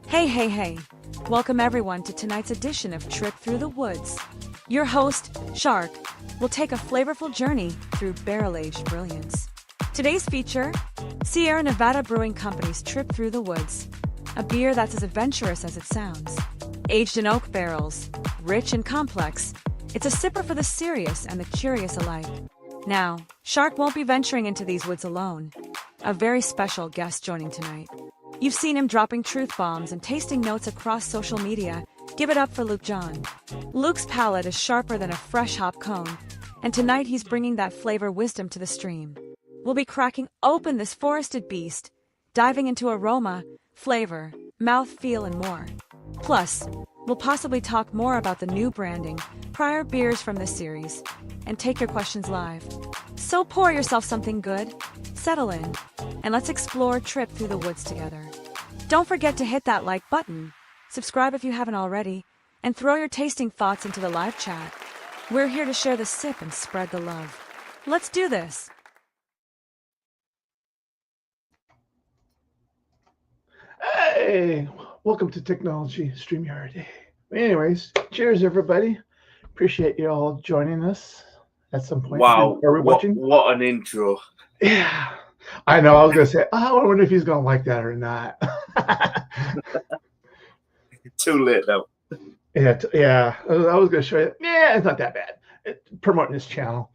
Hey. Welcome everyone to tonight's edition of Trip Through the Woods. Your host, Shark, will take a flavorful journey through barrel-aged brilliance. Today's feature, Sierra Nevada Brewing Company's Trip Through the Woods, a beer that's as adventurous as it sounds. Aged in oak barrels, rich and complex, it's a sipper for the serious and the curious alike. Now, Shark won't be venturing into these woods alone. A very special guest joining tonight. You've seen him dropping truth bombs and tasting notes across social media. Give it up for Luke John. Luke's palate is sharper than a fresh hop cone, and tonight he's bringing that flavor wisdom to the stream. We'll be cracking open this forested beast, diving into aroma, flavor, mouthfeel, and more. Plus, we'll possibly talk more about the new branding, prior beers from this series, and take your questions live. So pour yourself something good, settle in, and let's explore Trip Through the Woods together. Don't forget to hit that like button, subscribe if you haven't already, and throw your tasting thoughts into the live chat. We're here to share the sip and spread the love. Let's do this. Hey, welcome to Technology StreamYard. Anyways, cheers everybody. Appreciate you all joining us at some point. Wow, Are we watching? What an intro. Yeah, I know. I was gonna say, I wonder if he's gonna like that or not. Too late now. Yeah. I was gonna show you. Yeah, it's not that bad. Promoting his channel.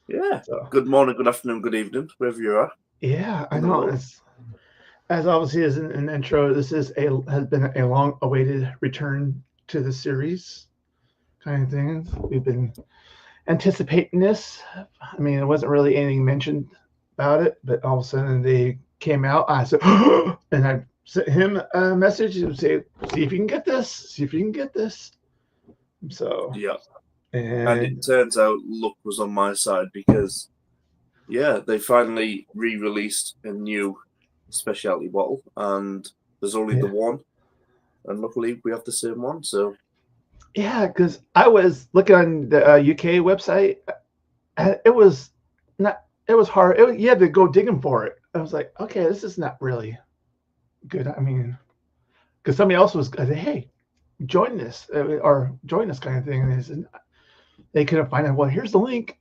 Yeah. So, Good morning, good afternoon, good evening, wherever you are. yeah, I know. As obviously as an intro, this has been a long-awaited return to the series, kind of thing. We've been anticipating this. I mean, it wasn't really anything mentioned about it, but all of a sudden they came out. I said, and I sent him a message and say, "See if you can get this. See if you can get this." So yeah, and it turns out luck was on my side because, yeah, they finally re-released a new specialty bottle, and there's only the one, and luckily we have the same one. So. Yeah, because I was looking on the UK website, and it was not. It was hard. You had to go digging for it. I was like, okay, this is not really good. I mean, because somebody else was, hey, join this or join this kind of thing, and they couldn't find it. Well, here's the link,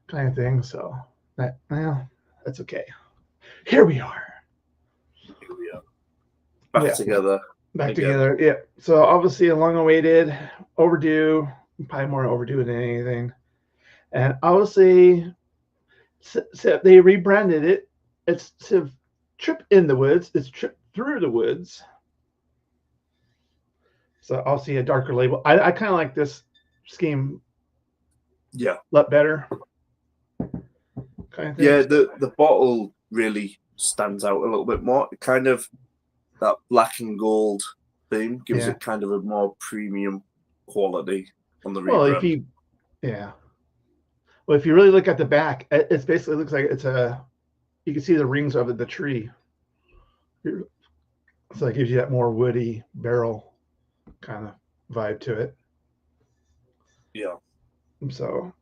kind of thing. So that's okay. Here we are. Back together. Back together. Yeah. So obviously a long-awaited, overdue, probably more overdue than anything. And obviously, so they rebranded it. It's Trip in the Woods. It's Trip Through the Woods. So I'll see a darker label. I kind of like this scheme. Yeah. A lot better. Kind of thing. Yeah, the bottle really stands out a little bit more. It kind of, that black and gold theme gives it kind of a more premium quality on the rebrand. Well, if you really look at the back, it basically looks like you can see the rings of the tree. So it gives you that more woody barrel kind of vibe to it. Yeah. So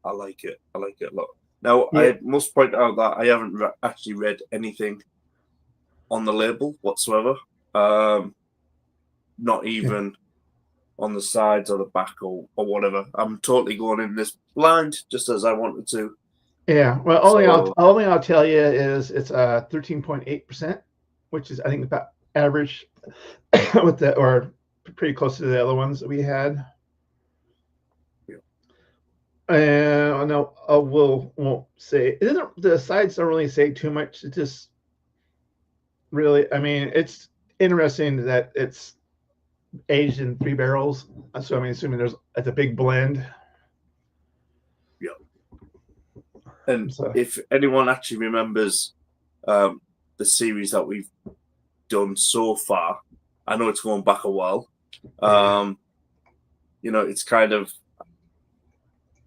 I like it. I like it a lot. Now, I must point out that I haven't actually read anything on the label whatsoever. Not even on the sides or the back or whatever. I'm totally going in this blind, just as I wanted to. Yeah. Well, only I'll tell you is it's 13.8%, which is I think about average with or pretty close to the other ones that we had. And no, I won't say it doesn't. The sides don't really say too much. It just really, I mean, it's interesting that it's aged in 3 barrels. So I mean, assuming it's a big blend. Yeah. And if anyone actually remembers the series that we've done so far, I know it's going back a while. You know, it's kind of,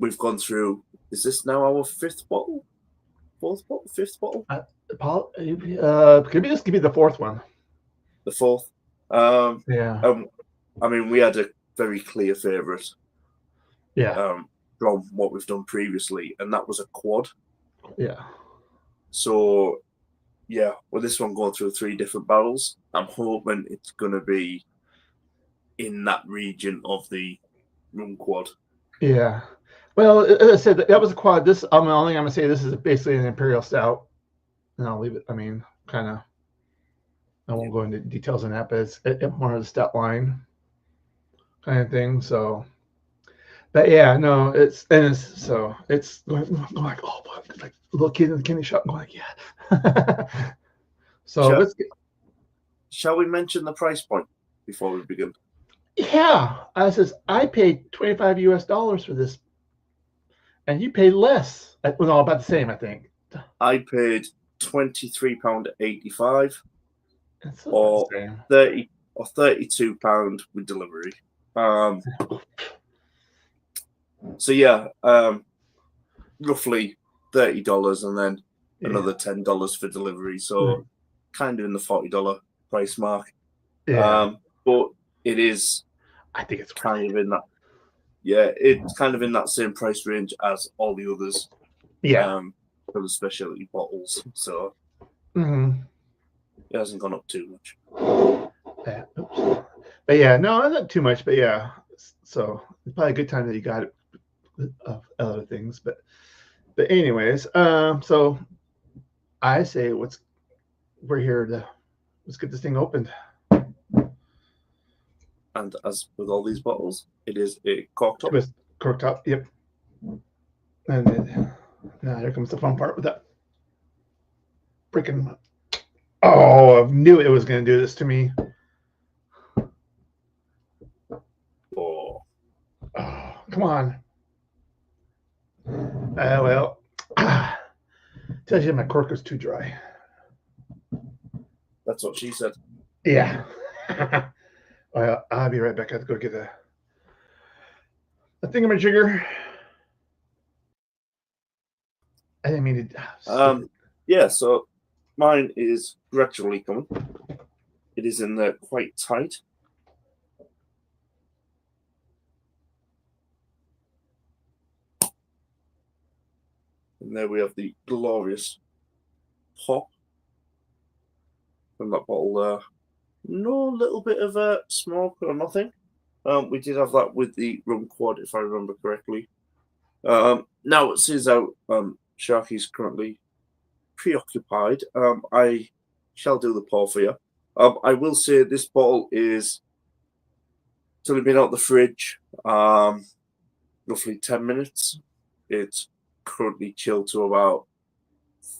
we've gone through, is this now our 5th bottle? 4th bottle? 5th bottle? Paul, could be the 4th one. The 4th? I mean, we had a very clear favourite. From what we've done previously, and that was a quad. Yeah. So with this one going through 3 different barrels, I'm hoping it's going to be in that region of the rum quad. Yeah. Well, as I said, that was a quad. This, I'm the only thing I'm gonna say. This is basically an imperial stout, and I'll leave it. I mean, kind of. I won't go into details on that, but it's more of the stout line kind of thing. So, but yeah, no, it's going like, oh, like little kid in the candy shop going like, yeah. So let's get. Shall we mention the price point before we begin? Yeah, I paid $25 for this, and you paid less. Well, about the same, I think. I paid £23.85 or £32 with delivery. So yeah, roughly $30 and then another $10 for delivery. So kind of in the $40 price mark. Yeah. But it is. I think it's kind of in that. Yeah, it's kind of in that same price range as all the others. Yeah. For the specialty bottles, so it hasn't gone up too much. Yeah. Oops. But yeah, no, not too much. But yeah, so it's probably a good time that you got it of other things. But anyways, so I say we're here to let's get this thing opened. And as with all these bottles, it is a cork top. Cork top, yep. And now here comes the fun part with that freaking. Oh, I knew it was going to do this to me. Oh, come on. Well, tells you my cork is too dry. That's what she said. Yeah. Well, I'll be right back. I have to go get a thingamajigger. I didn't mean to. Yeah, so mine is gradually coming. It is in there quite tight. And there we have the glorious pop from that bottle there. No little bit of a smoke or nothing. We did have that with the rum quad, if I remember correctly. Now it says out Sharky's currently preoccupied. I shall do the pour for you. I will say this bottle is it's only been out the fridge roughly 10 minutes. It's currently chilled to about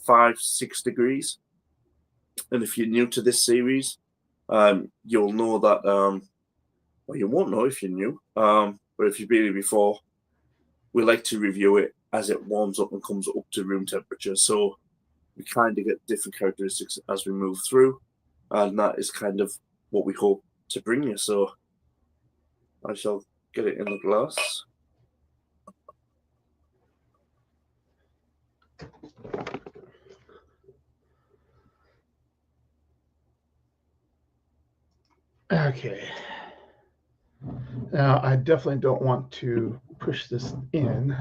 5-6 degrees. And if you're new to this series, you'll know that, well, you won't know if you're new, but if you've been here before, we like to review it as it warms up and comes up to room temperature. So we kind of get different characteristics as we move through, and that is kind of what we hope to bring you. So I shall get it in the glass. Okay. Now, I definitely don't want to push this in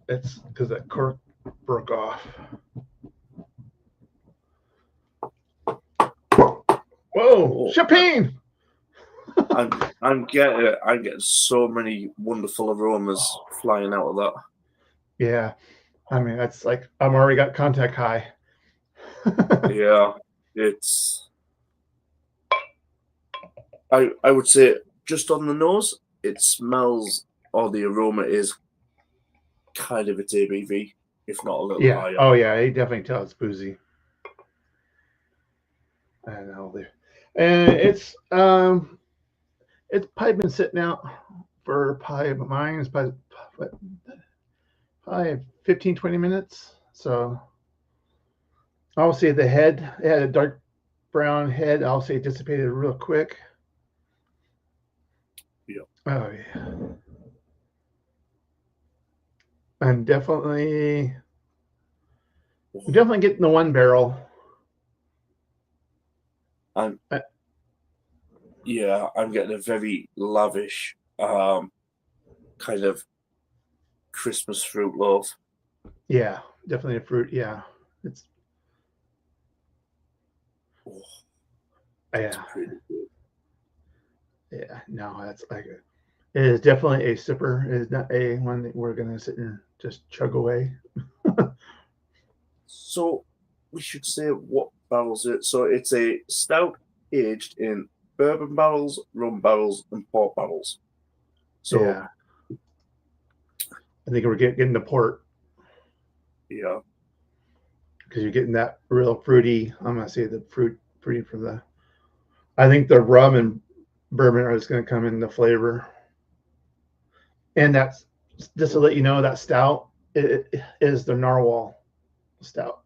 because that cork broke off. Whoa, champagne! I'm getting so many wonderful aromas flying out of that. Yeah, I mean that's like I'm already got contact high. Yeah, it's. I would say just on the nose, it smells, or the aroma is kind of its ABV, if not a little higher. Oh yeah, you definitely tell it's boozy. I know. And it's probably been sitting out for mine is probably 15-20 minutes. So I'll say the head, it had a dark brown head. I'll say it dissipated real quick. Yeah. Oh yeah. I'm definitely getting the one barrel. I'm getting a very lavish kind of Christmas fruit loaf. Yeah, definitely a fruit. Yeah, it's Oh, it's yeah, pretty good. yeah. No, that's like it is definitely a sipper. It is not a one that we're gonna sit and just chug away. So we should say what barrels it. So it's a stout aged in bourbon barrels, rum barrels, and port barrels. So Yeah, I think we're getting the port yeah, because you're getting that real fruity. I'm gonna say the fruity from the. I think the rum and bourbon are just gonna come in the flavor, and that's just to let you know that stout it is the narwhal stout.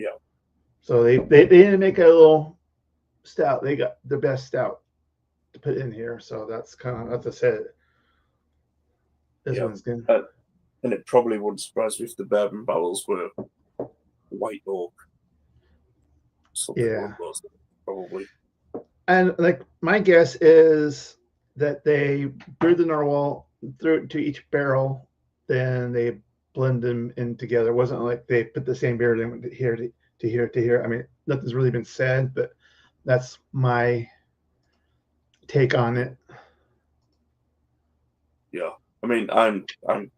yeah, So they didn't make a little stout. They got the best stout to put in here. So that's kind of, as I said, this yeah. one's good. And it probably wouldn't surprise me if the bourbon barrels were white oak, something along Yeah. those lines, probably. And like my guess is that they brewed the narwhal through it to each barrel, then they blend them in together. It wasn't like they put the same beer in here to here to here. I mean, nothing's really been said, but that's my take on Yeah, it. yeah. I mean, I'm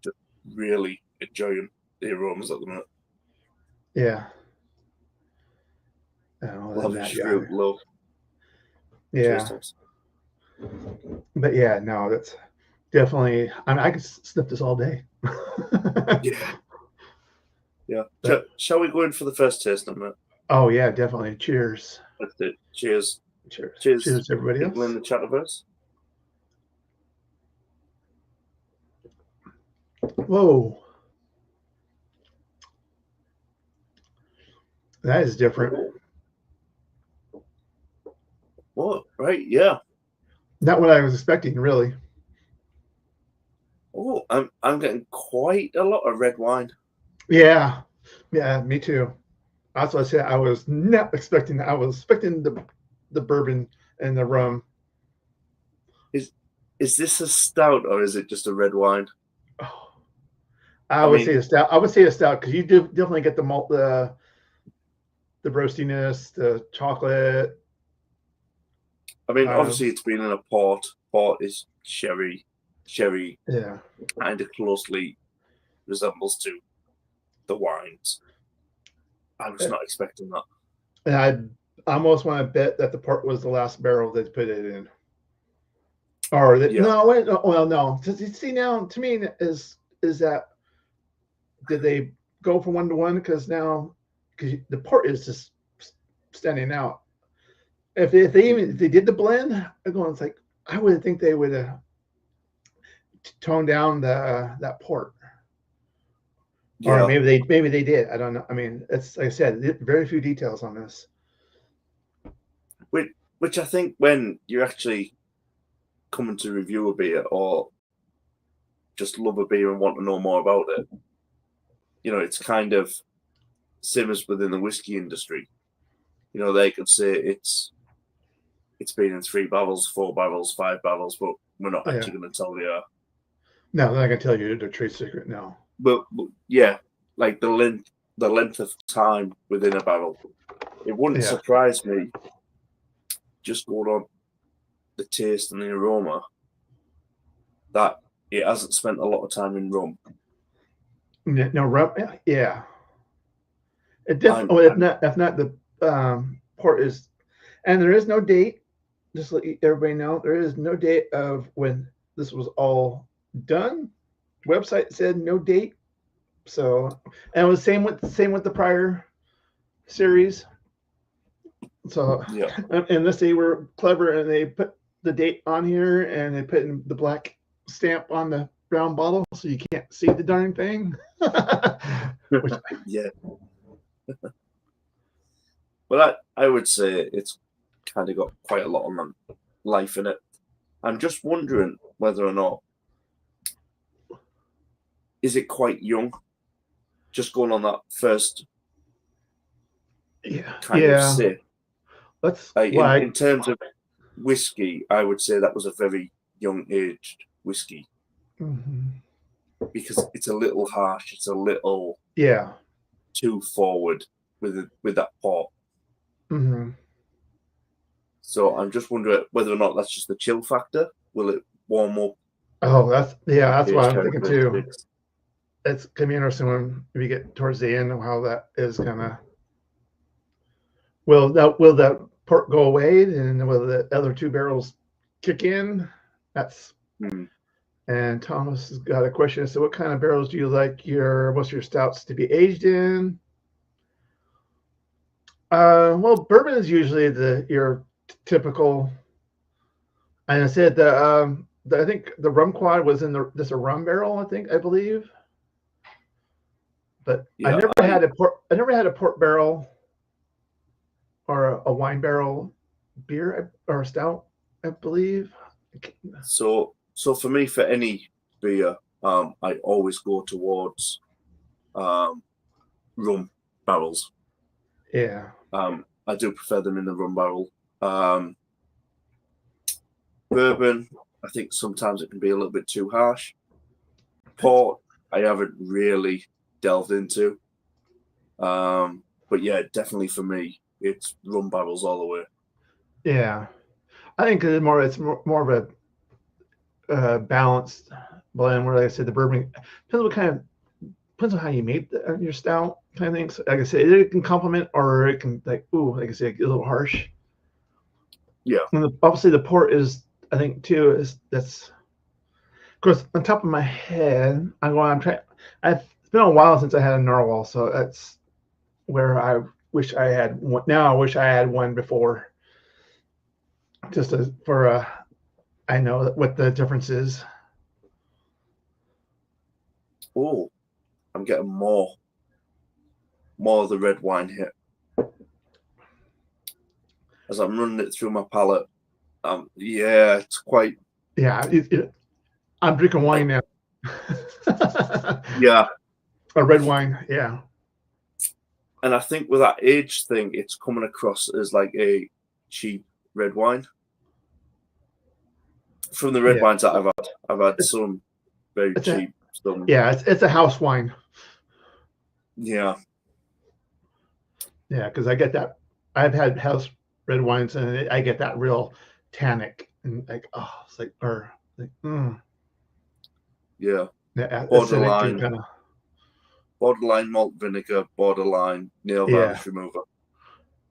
just really enjoying the aromas at the minute. Yeah. Other than that, Lavish yeah. fruit, love. Cheers, Yeah. Thomas. But yeah, no, that's definitely. I mean, I could sniff this all day. Yeah, yeah. But Shall we go in for the first taste in a minute? oh yeah, definitely. Cheers. That's it. Cheers. Cheers. Cheers, Cheers, everybody people in else. the chatterverse. Whoa, that is different. Oh, what? Right, yeah. Not what I was expecting, really. Oh, I'm getting quite a lot of red wine. Yeah, yeah, me too. That's what I said. I was not expecting that. I was expecting the bourbon and the rum. Is this a stout or is it just a red wine? Oh, I I would say mean, a stout. I would say a stout because you do definitely get the malt, the roastiness, the chocolate. Uh, Obviously it's been in a port. Port is sherry. Sherry yeah, kind of closely resembles to the wines. I was not expecting that. and I almost want to bet that the port was the last barrel they put it in. Or that Yeah, no, wait, no, well, no. See now, to me, is that did they go from 1 to 1? Because now, because the port is just standing out. If they did the blend, I'm going. It's like I would think they would have toned down the that port, or yeah. maybe they did. I don't know. I mean, it's like I said, very few details on this. Which I think when you're actually coming to review a beer or just love a beer and want to know more about it, it's kind of same as within the whiskey industry. They could say it's been in 3 barrels, 4 barrels, 5 barrels, but we're not Yeah, actually going to tell you. no, they're not gonna tell you the trade secret. No. But yeah, like the length of time within a barrel. It wouldn't Yeah, surprise me, just going on the taste and the aroma, that it hasn't spent a lot of time in rum. no, rum. Yeah, it I'm, definitely. I'm If not the port is, and there is no date. Just let everybody know, there is no date of when this was all done. Website said no date. So, and it was same with the prior series. So, yeah, unless they were clever and they put the date on here and they put in the black stamp on the brown bottle so you can't see the darn thing. Which, yeah. But I would say it's kind of got quite a lot of life in it. I'm just wondering whether or not is it quite young. Just going on that first yeah, kind of yeah. sip. That's Like why. in terms of whiskey, I would say that was a very young aged whiskey. Mhm. because it's a little harsh. It's a little Yeah. too forward with that port. Mm-hmm. So I'm just wondering whether or not that's just the chill factor. Will it warm up? Oh, that's what Age I'm thinking too. characteristics? It's gonna be interesting when we get towards the end of how that is gonna. Will that port go away, and will the other two barrels kick in? That's. And Thomas has got a question. So, what kind of barrels do you like most of your stouts to be aged in? Well, bourbon is usually your typical. And I said I think the rum quad was in this a rum barrel. I believe. But Yeah, I never had a port barrel or a wine barrel beer or a stout. I believe. So for me, for any beer, I always go towards rum barrels. Yeah. I do prefer them in the rum barrel. Bourbon, I think sometimes it can be a little bit too harsh. Port, I haven't really delved into. But yeah, definitely for me, it's rum barrels all the way. Yeah, I think it's more of a balanced blend. Where, like I said, the bourbon depends on how you make your stout kind of thing. So, like I said, it can complement or it can like I said, get a little harsh. Yeah. And obviously the port is, I think too, that's. Of course, on top of my head, I'm trying. It's been a while since I had a narwhal, so that's where I wish I had one. Now I wish I had one before, just I know what the difference is. Oh, I'm getting more of the red wine hit as I'm running it through my palate. Yeah, it's quite. Yeah, I'm drinking wine now. Yeah. A red wine, yeah. And I think with that age thing, it's coming across as like a cheap red wine. From the red wines that I've had some very cheap. Yeah, it's a house wine. Yeah. Yeah, because I get that. I've had house red wines, and I get that real tannic, and like, it's like, Yeah. Yeah, Borderline malt vinegar, borderline nail varnish remover.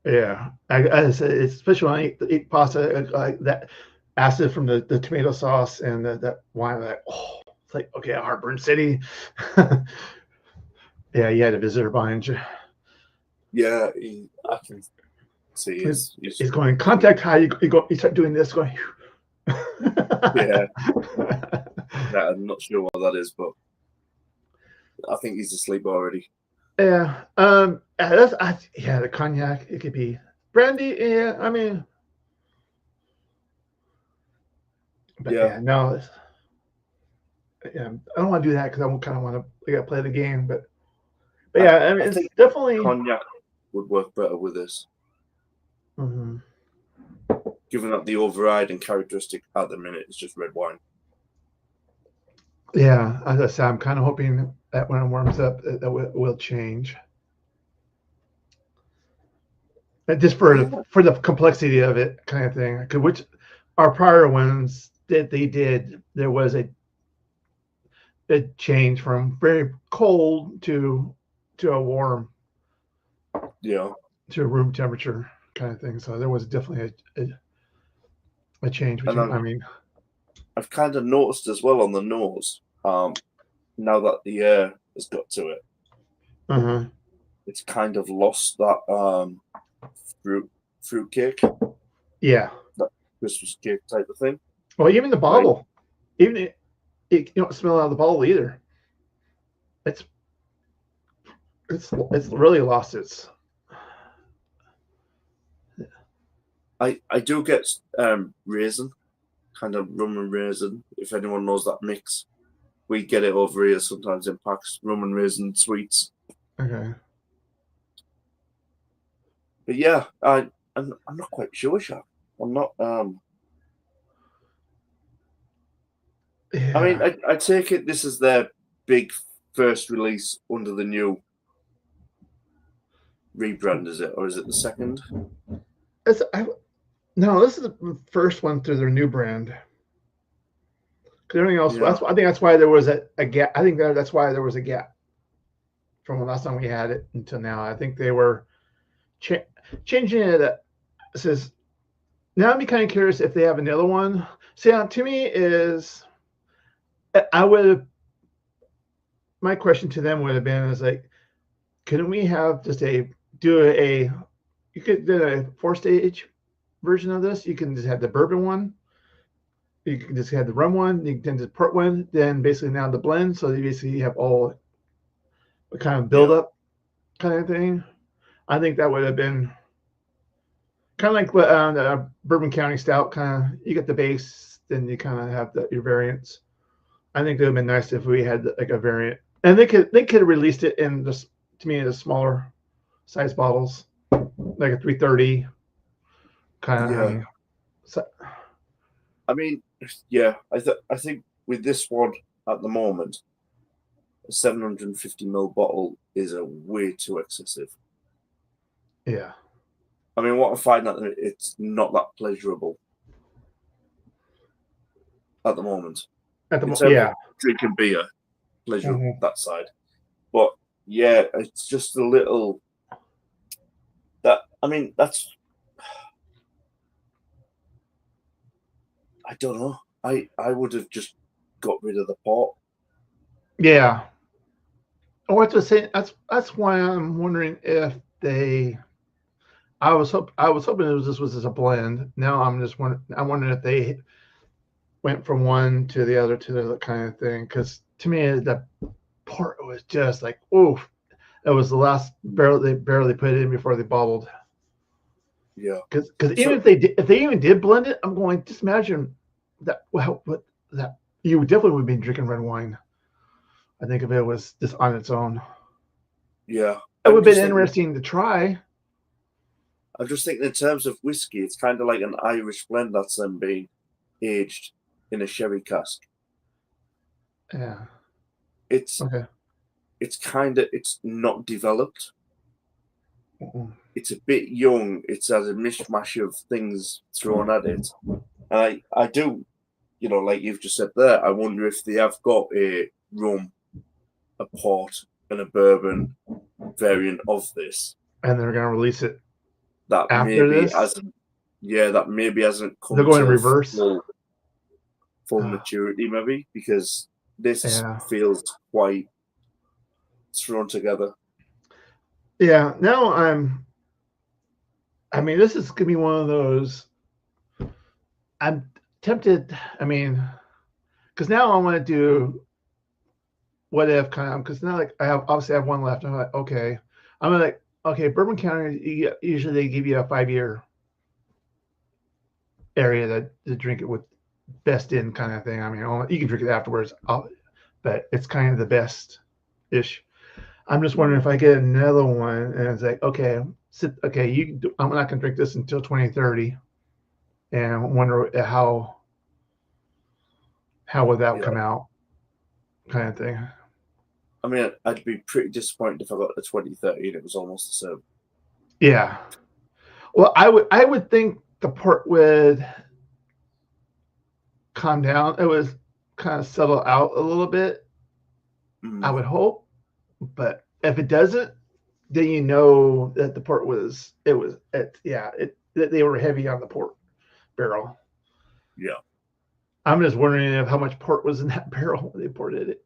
Yeah, I say, especially when I eat pasta, like that acid from the tomato sauce and that wine, like, it's like, okay, Heartburn City. Yeah, you had a visitor behind you. Yeah, I can see he's going contact high. You start doing this, going. Yeah. I'm not sure what that is, but I think he's asleep already. Yeah. The cognac. It could be brandy. Yeah. I mean. But no. Yeah, I don't want to do that because I kind of want to play the game. But yeah, I mean, it's definitely cognac would work better with this. Mm-hmm. Given that the overriding characteristic at the minute is just red wine. Yeah, as I said, I'm kind of hoping that when it warms up, it will change. But just for the complexity of it, kind of thing. Which our prior ones that they did, there was a change from very cold to a warm. Yeah. To a room temperature kind of thing. So there was definitely a change between. I've kind of noticed as well on the nose. Now that the air has got to it, it's kind of lost that fruit cake. Yeah, that Christmas cake type of thing. Well, even the bottle, even you don't smell out of the bottle either. It's really lost its. I do get raisin, kind of rum and raisin. If anyone knows that mix, we get it over here sometimes in packs, rum and raisin sweets. Okay. But yeah, I'm not quite sure, Shaq. I'm not. Yeah. I mean, I take it this is their big first release under the new rebrand, is it? Or is it the second? No, this is the first one through their new brand. Because everything else, I think that's why there was a gap. I think that's why there was a gap from the last time we had it until now. I think they were changing it. It says, now I'd be kind of curious if they have another one. See, to me is, my question to them would have been is like, couldn't we have just you could do a 4-stage version of this? You can just have the bourbon one. You can just have the rum one. You can just port one. Then basically now the blend. So you basically have all the kind of build up kind of thing. I think that would have been kind of like what the Bourbon County Stout kind of. You get the base, then you kind of have your variants. I think it would have been nice if we had like a variant, and they could have released it in just, to me, in the smaller size bottles, like a 330 kind of. Yeah. I mean, yeah, I think with this one at the moment, a 750ml bottle is a way too excessive. Yeah. I mean, what I find that it's not that pleasurable at the moment. Yeah. Drinking beer, pleasure that side. But yeah, it's just a little. That's. I don't know. I would have just got rid of the port. Yeah. Oh, that's why I'm wondering if they. I was hoping this was just a blend. Now I'm wondering if they went from one to the other kind of thing. Because to me, the port was just like, oof. It was the last barrel they barely put it in before they bottled. Yeah. Because even if they even did blend it, I'm going, just imagine that. Well, that you definitely would be drinking red wine. I think if it was just on its own. Yeah. It would have been interesting to try. I'm just thinking in terms of whiskey, it's kind of like an Irish blend that's then being aged in a sherry cask. Yeah. It's not developed. Mm-mm. It's a bit young. It's has a mishmash of things thrown at it. And I do, like you've just said there, I wonder if they have got a rum, a port, and a bourbon variant of this. And they're going to release it that after maybe this? hasn't come they're going to in reverse. full maturity, maybe, because this feels quite thrown together. Yeah, now I mean, this is going to be one of those, I'm tempted, I mean, because now I want to do what if kind of, because now like I have one left. I'm like, okay. I'm like, okay, Bourbon County, usually they give you a 5-year area to drink it with best in kind of thing. I mean, you can drink it afterwards, but it's kind of the best-ish. I'm just wondering if I get another one and it's like, okay, I'm not going to drink this until 2030, and I wonder how would that come out, kind of thing. I mean, I'd be pretty disappointed if I got the 2030 and it was almost the same. Yeah. Well, I would think the port would calm down. It was kind of settle out a little bit. I would hope, but if it doesn't, then you know that the port they were heavy on the port barrel. Yeah. I'm just wondering how much port was in that barrel when they ported it.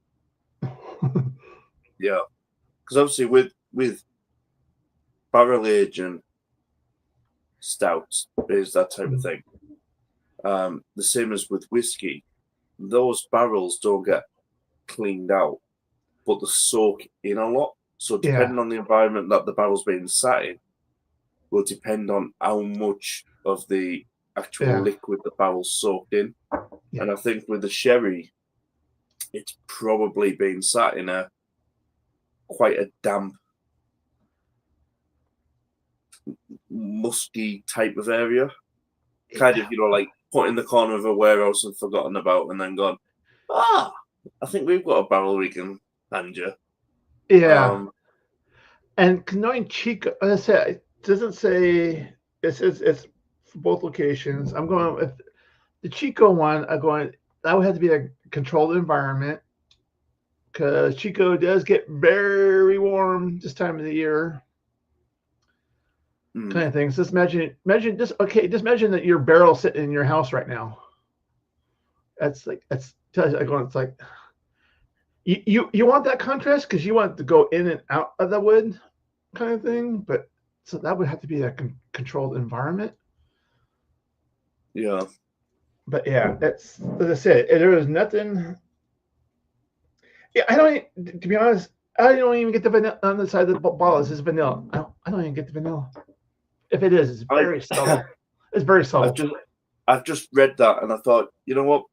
Yeah, because obviously with barrel aging stouts, is that type of thing. The same as with whiskey, those barrels don't get cleaned out, but they soak in a lot. So depending on the environment that the barrel's being sat in, will depend on how much of the actual liquid the barrel's soaked in. Yeah. And I think with the sherry, it's probably been sat in quite a damp, musky type of area. Kind of, like put in the corner of a warehouse and forgotten about, and then gone, I think we've got a barrel we can hand you. Yeah. And knowing Chico, as I said, it doesn't say it's for both locations. I'm going with the Chico one. That would have to be a controlled environment because Chico does get very warm this time of the year. Kind of things. Just imagine just imagine that your barrel sitting in your house right now. It's like you want that contrast because you want it to go in and out of the wood kind of thing, but so that would have to be a controlled environment. Yeah. But yeah, that's as I said, there was nothing. Yeah, I don't. To be honest, I don't even get the vanilla on the side of the bottle. This is vanilla. I don't even get the vanilla. If it is, it's very subtle. It's very subtle. I've just read that and I thought, you know what?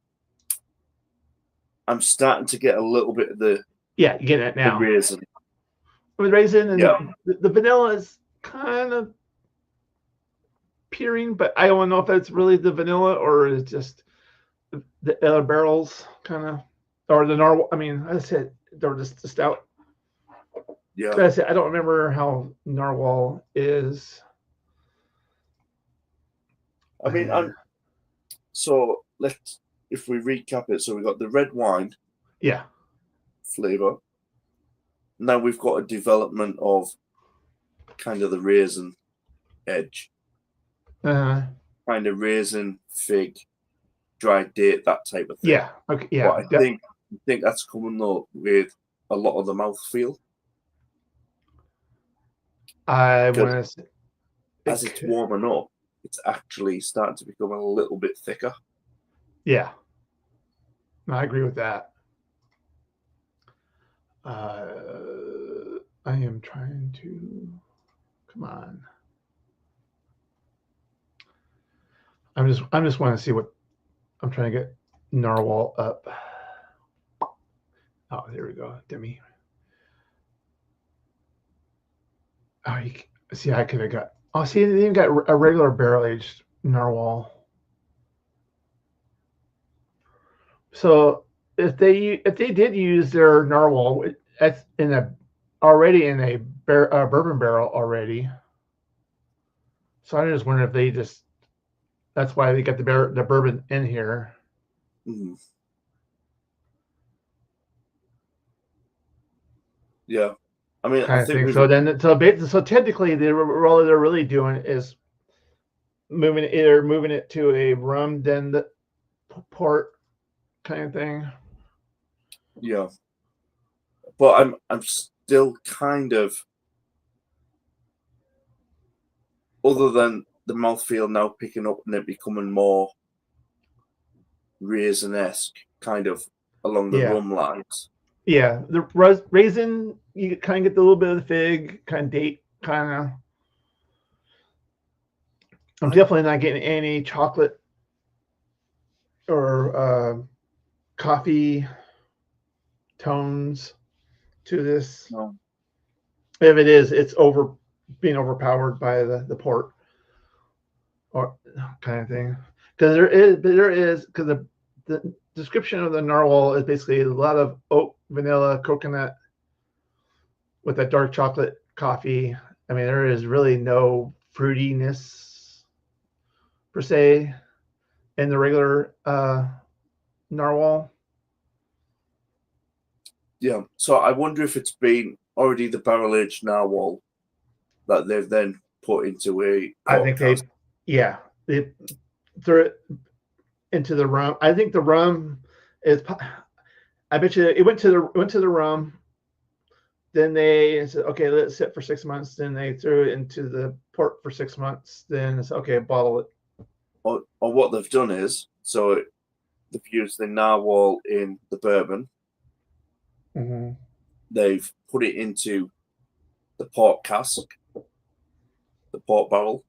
I'm starting to get a little bit of the you get it now. The raisin. With raisin and the vanilla is kind of peering, but I don't know if that's really the vanilla or it's just the other barrels kind of, or the narwhal. I mean, as I said, they're just the stout. Yeah. As I said, I don't remember how narwhal is. I mean, so if we recap it, so we got the red wine. Yeah. Flavor. Now we've got a development of kind of the raisin edge. Kind of raisin, fig, dry date, that type of thing. Yeah. Okay. Yeah. But I think that's coming though with a lot of the mouthfeel. I want to say, as it's warming up, it's actually starting to become a little bit thicker. Yeah. I agree with that. I am trying to come on. I'm just want to see what I'm trying to get narwhal up. Oh, there we go, Demi. Oh, see, I could have got. Oh, see, they even got a regular barrel aged narwhal. So if they did use their narwhal, that's already in a bourbon barrel already. So I just wonder if they just. That's why they got the bourbon in here. Mm-hmm. Yeah, I mean, I think so technically, all they're really doing is moving it to a rum, then the port kind of thing. Yeah, but I'm still kind of, other than the mouthfeel now picking up and it becoming more raisin-esque, kind of along the rum lines. Yeah, the raisin, you kind of get a little bit of the fig, kind of date, kind of. I'm definitely not getting any chocolate or coffee tones to this. No. If it is, it's being overpowered by the port or kind of thing. Because because the description of the narwhal is basically a lot of oat, vanilla, coconut with that dark chocolate coffee. I mean, there is really no fruitiness per se in the regular narwhal. Yeah, so I wonder if it's been already the barrel aged narwhal that they've then put into a. I think they threw it into the rum. I think the rum is. I bet you it went to the rum. Then they said, okay, let it sit for 6 months. Then they threw it into the port for 6 months. Then it's okay, bottle it. Or what they've done is, so they've used the narwhal in the bourbon. Mm-hmm. They've put it into the port cask, the port barrel.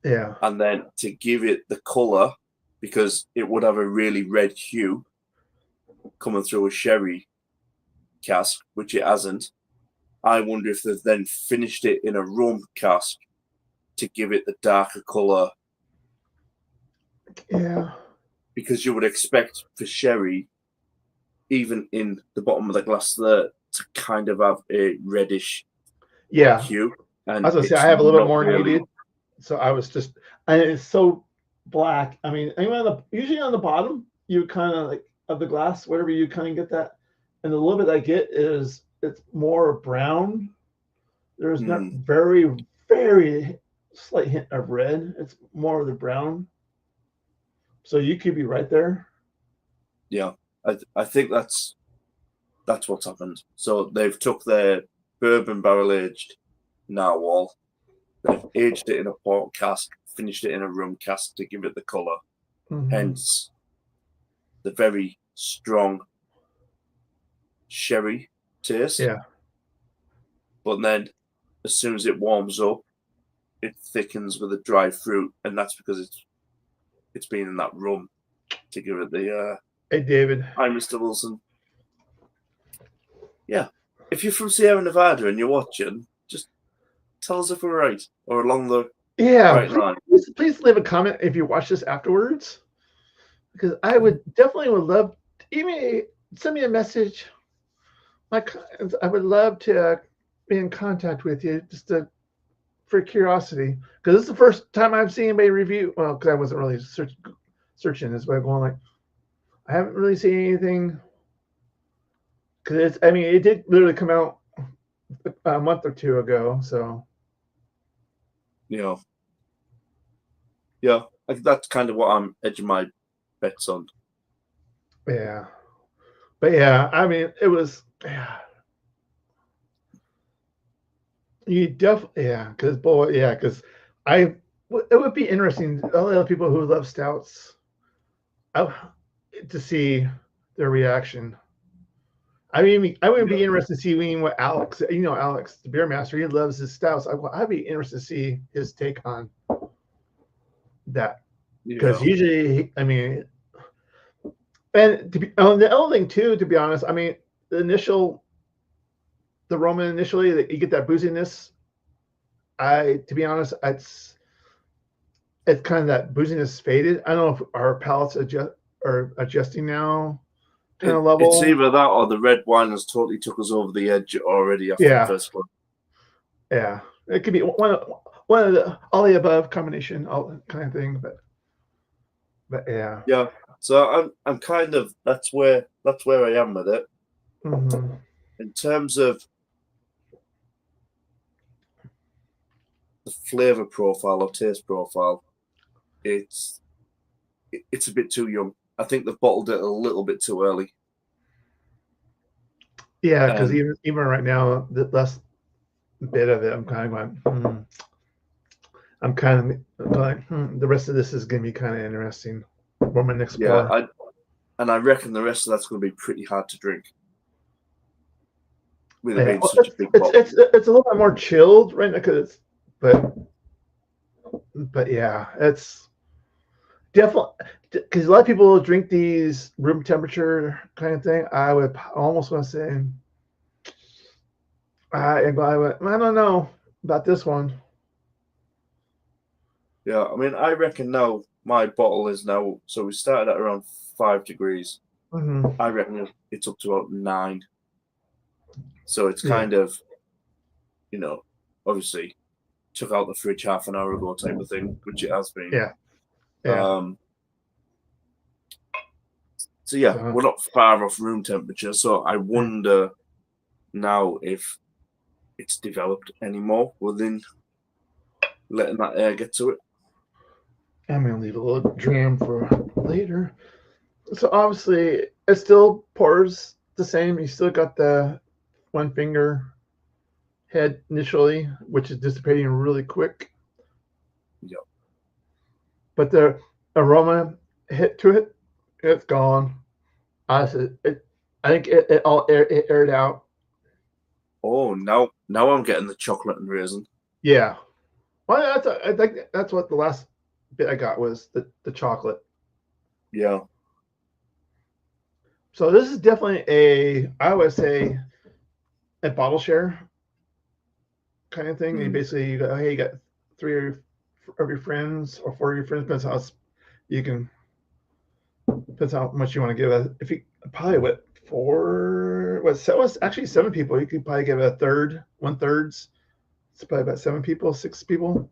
Yeah. And then to give it the colour, because it would have a really red hue coming through a sherry cask, which it hasn't. I wonder if they've then finished it in a rum cask to give it the darker colour. Yeah. Because you would expect for sherry, even in the bottom of the glass there to kind of have a reddish hue. And I was gonna say I have a little bit more needed. So I was just, and it's so black. I mean, usually on the bottom, you kind of like of the glass, whatever you kind of get that, and the little bit I get is it's more brown. There's not very, very slight hint of red. It's more of the brown. So you could be right there. Yeah, I think that's what's happened. So they've took their bourbon barrel aged narwhal, they've aged it in a port cask, finished it in a rum cask to give it the color. Hence the very strong sherry taste. Yeah. But then as soon as it warms up, it thickens with a dry fruit, and that's because it's been in that rum to give it the Hey David. Hi Mr. Wilson. Yeah. If you're from Sierra Nevada and you're watching, just tell us if we're right or along the right line. Please leave a comment if you watch this afterwards, because I would love even send me a message. I would love to be in contact with you for curiosity, because this is the first time I've seen anybody review. Well, because I wasn't really searching this, but going like, I haven't really seen anything. Because it did literally come out a month or two ago, so. Yeah, I think that's kind of what I'm edging my bets on. Yeah, but yeah, it was. Yeah. You definitely, because it would be interesting. All the other people who love stouts, to see their reaction. I would be interested to see what Alex, the beer master, he loves his stouts. I'd be interested to see his take on that, because usually, and the other thing too, to be honest, the Roman initially, that you get that booziness. To be honest, it's kind of that booziness faded. I don't know if our palates are adjusting now. Kind of level. It's either that or the red wine has totally took us over the edge already after the first one. Yeah, it could be one of the all the above combination, all kind of thing. But yeah. Yeah. So I'm kind of that's where I am with it. In terms of the flavor profile or taste profile, it's a bit too young. I think they've bottled it a little bit too early. Yeah, because even right now, the last bit of it, I'm kind of going. I'm kind of going. The rest of this is going to be kind of interesting. For my next pour. I reckon the rest of that's going to be pretty hard to drink. With it being such a big bottle. It's a little bit more chilled right now, but yeah, it's definitely, because a lot of people drink these room temperature kind of thing. I would almost want to say, I don't know about this one. Yeah, I reckon now my bottle is now, so we started at around 5 degrees. I reckon it's up to about 9. So it's kind of, obviously took out the fridge half an hour ago type of thing, which it has been. Yeah. So we're not far off room temperature. So I wonder now if it's developed anymore within letting that air get to it. I'm going to leave a little dram for later. So obviously it still pours the same. You still got the one finger head initially, which is dissipating really quick. Yep. But the aroma hit to it, it's gone. I think it all aired out. Oh, now I'm getting the chocolate and raisin. Yeah. Well, I think that's what the last bit I got was the chocolate. Yeah. So this is definitely I would say a bottle share kind of thing. And basically you go, hey, you got 3 of your friends or 4 of your friends, depends how you can, depends how much you want to give. probably what four? What? So it was actually 7 people. You could probably give a third, 1/3. It's probably about 7 people, 6 people,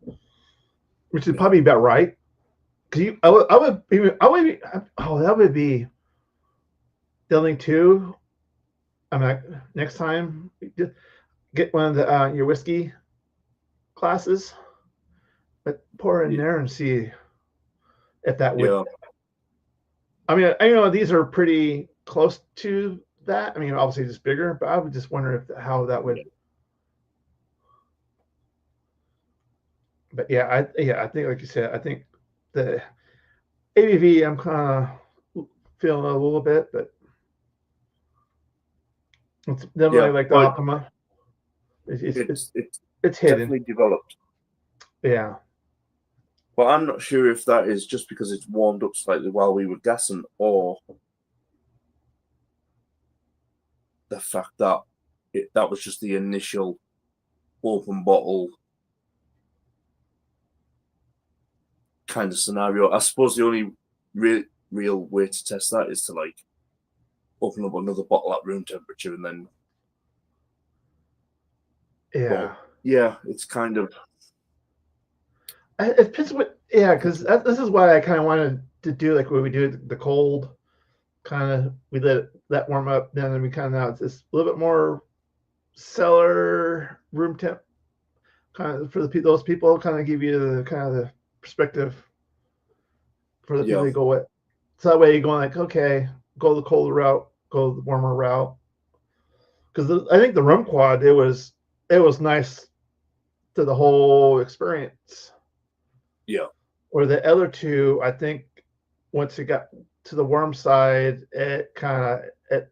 which is probably about right. Cause that would be building two. I'm like next time get one of the your whiskey classes, but pour in there and see if that would. Yeah. I mean, I know these are pretty close to that. I mean, obviously just bigger, but I would just wonder if how that would. But yeah, I think like you said, I think the ABV I'm kind of feeling a little bit, but it's definitely Yeah. like the But Optima. it's It's hidden. definitely developed. Yeah. But I'm not sure if that is just because it's warmed up slightly while we were gassing, or the fact that that was just the initial open bottle kind of scenario. I suppose the only real way to test that is to like open up another bottle at room temperature and then. Yeah. But yeah, it's kind of. It depends what. Yeah, because this is why I kind of wanted to do like what we do the cold. Kind of we let that warm up, then we kind of now it's just a little bit more cellar room temp kind of for those people, kind of give you the kind of the perspective for the people you go with. So that way you're going like, okay, go the colder route, go the warmer route. Because I think the rum quad, it was nice to the whole experience. Yeah. Or the other two, I think once it got to the warm side, it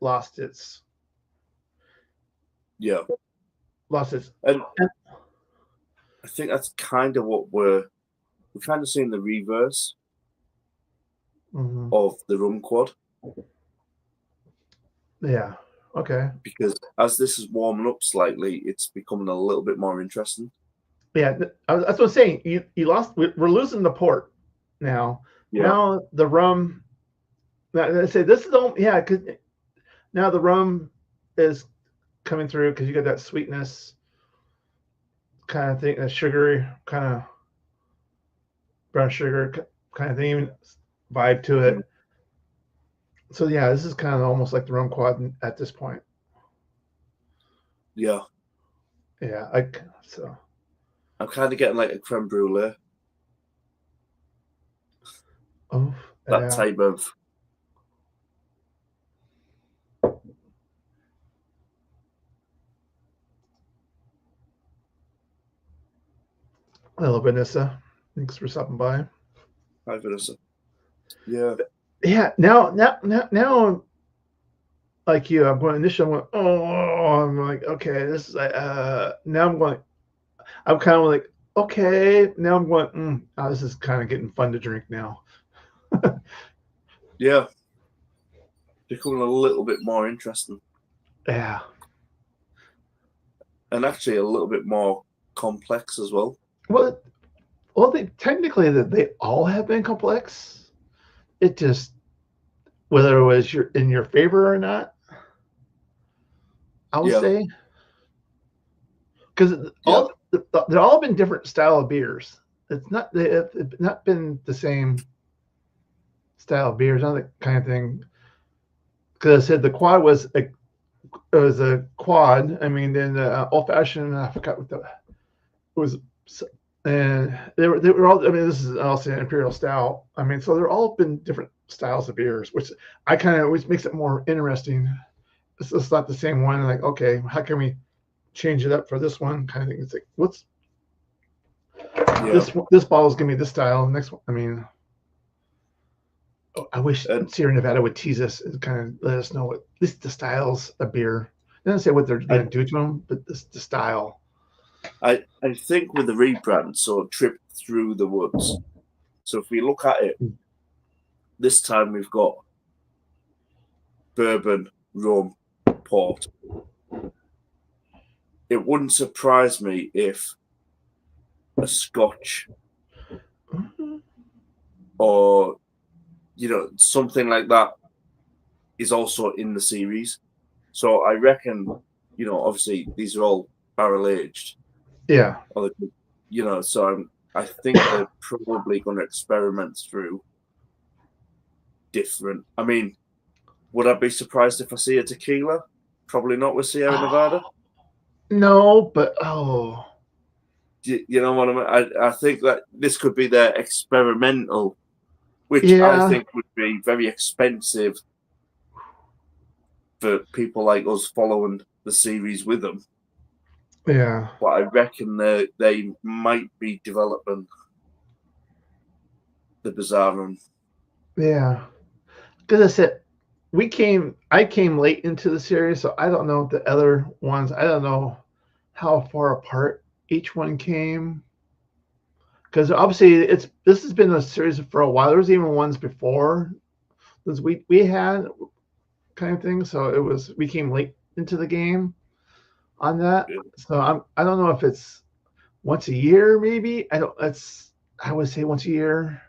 lost its. Yeah. Lost its. And I think that's kind of what we're kind of seeing the reverse of the rum quad. Yeah. Okay. Because as this is warming up slightly, it's becoming a little bit more interesting. Yeah, that's what I'm saying. You lost. We're losing the port now. Yeah. Now the rum. I say this is the because now the rum is coming through because you got that sweetness kind of thing, a sugary kind of brown sugar kind of thing, vibe to it. Mm-hmm. So yeah, this is kind of almost like the rum quad at this point. Yeah. Yeah, I'm kind of getting like a creme brulee. Oh, that type of. Hello, Vanessa. Thanks for stopping by. Hi, Vanessa. Yeah. Yeah. Now, like you, I'm going initially. I'm like, okay, this is. Now I'm going. I'm kind of like, okay. Now I'm going. This is kind of getting fun to drink now. Yeah. Becoming a little bit more interesting. Yeah. And actually a little bit more complex as well. Well, technically they all have been complex. It just whether it was in your favor or not, I would say, because they've all been different style of beers. They've not been the same style of beers, not that kind of thing. Because I said the quad was a quad. I mean, then old fashioned. I forgot what was. And they were all. I mean, this is also an imperial stout. I mean, so they're all been different styles of beers, which I kind of which makes it more interesting. It's not the same one. Like, okay, how can we change it up for this one? Kind of thing. It's like, what's this bottle's gonna be this style. The next one, I mean, I wish Sierra Nevada would tease us and kind of let us know what at least the styles of beer. They don't say what they're gonna do to them, but the style. I think with the rebrand, so Trip Through the Woods. So if we look at it, this time we've got bourbon, rum, port. It wouldn't surprise me if a Scotch or something like that is also in the series. So I reckon, obviously these are all barrel aged, Yeah. So I think they're probably going to experiment through different. I mean, would I be surprised if I see a tequila? Probably not with Sierra Nevada. No, but You know what I mean? I think that this could be their experimental, which I yeah. think would be very expensive for people like us following the series with them. Yeah. But I reckon they might be developing the Bizarre Run. Yeah. Because I said I came late into the series, so I don't know the other ones. I don't know how far apart each one came. Because obviously this has been a series for a while. There was even ones before this we had kind of thing. So we came late into the game on that. Yeah. So I don't know if it's once a year maybe. I would say once a year.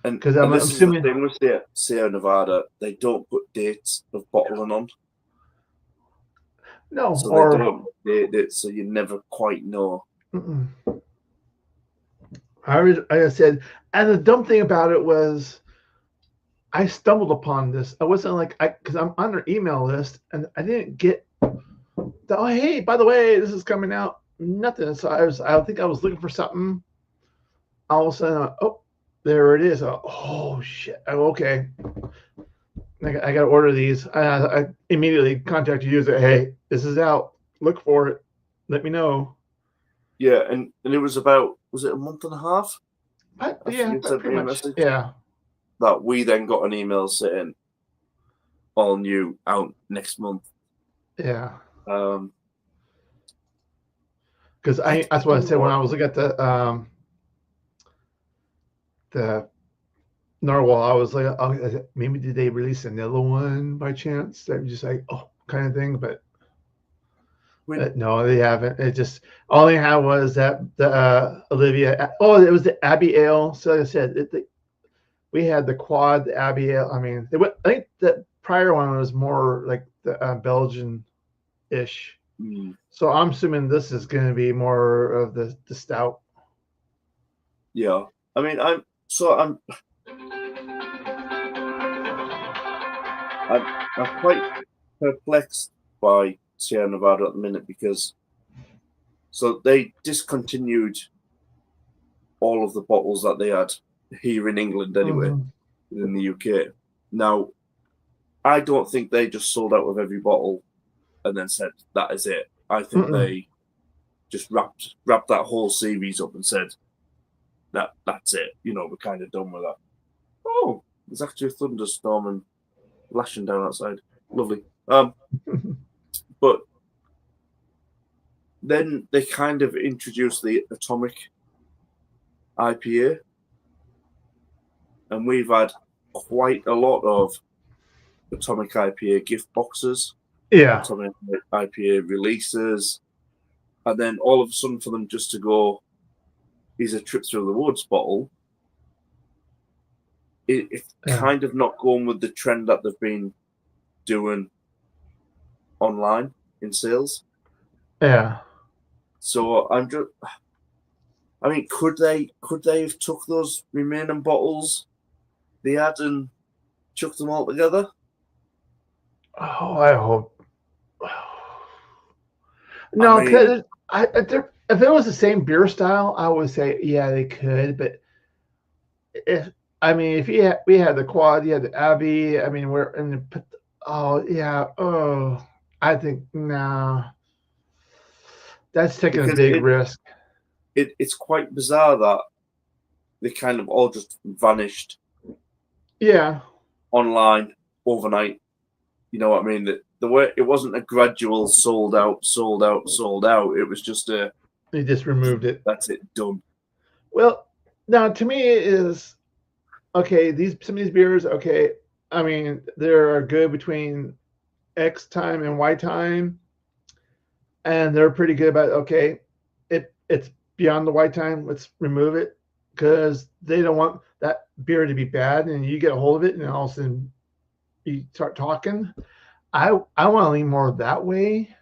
And Because I'm this is the assuming thing with Sierra Nevada, they don't put dates of bottling on. no So or they don't date it, so you never quite know. mm-mm. I said, and the dumb thing about it was I stumbled upon this. I wasn't like because I'm on their email list and I didn't get oh hey, by the way, this is coming out. Nothing. So I think I was looking for something. All of a sudden, oh, there it is. Oh shit. Oh, okay. I got to order these. I immediately contacted you and said, hey, this is out. Look for it. Let me know. Yeah, and it was was it a month and a half? Yeah, pretty much. Yeah. That we then got an email saying all new out next month. Yeah. Um, because that's what I said when I was looking at the narwhal. I was like, oh, maybe did they release another one by chance? That just like kind of thing, but no, they haven't. It just all they had was that the Olivia. Oh, it was the Abbey Ale. So like I said, we had the quad, the Abbey Ale. I mean, I think the prior one was more like the Belgian-ish. So I'm assuming this is going to be more of the stout. Yeah, I mean, I'm quite perplexed by Sierra Nevada at the minute because they discontinued all of the bottles that they had here in England anyway, in the UK. Now, I don't think they just sold out of every bottle and then said that is it. I think they just wrapped that whole series up and said that's it. We're kind of done with that. Oh, there's actually a thunderstorm and lashing down outside. Lovely. But then they kind of introduced the Atomic IPA, and we've had quite a lot of Atomic IPA gift boxes, Atomic IPA releases, and then all of a sudden for them just to go, here's a Trip Through the Woods bottle, it's kind of not going with the trend that they've been doing online in sales. Yeah. So I mean, could they have took those remaining bottles they had and chucked them all together? Oh, I hope. No, because if it was the same beer style, I would say yeah they could. But if we had the quad, you had the Abbey. I mean, we're in the I think nah. That's taking a big risk. It's quite bizarre that they kind of all just vanished. Yeah. Online overnight. You know what I mean? The way it wasn't a gradual sold out. It was just they just removed it. That's it, done. Well, now to me it is okay. Some of these beers, okay. I mean, they're good between X time and Y time. And they're pretty good about okay, it's beyond the white time. Let's remove it because they don't want that beer to be bad, and you get a hold of it, and all of a sudden, you start talking. I want to lean more that way,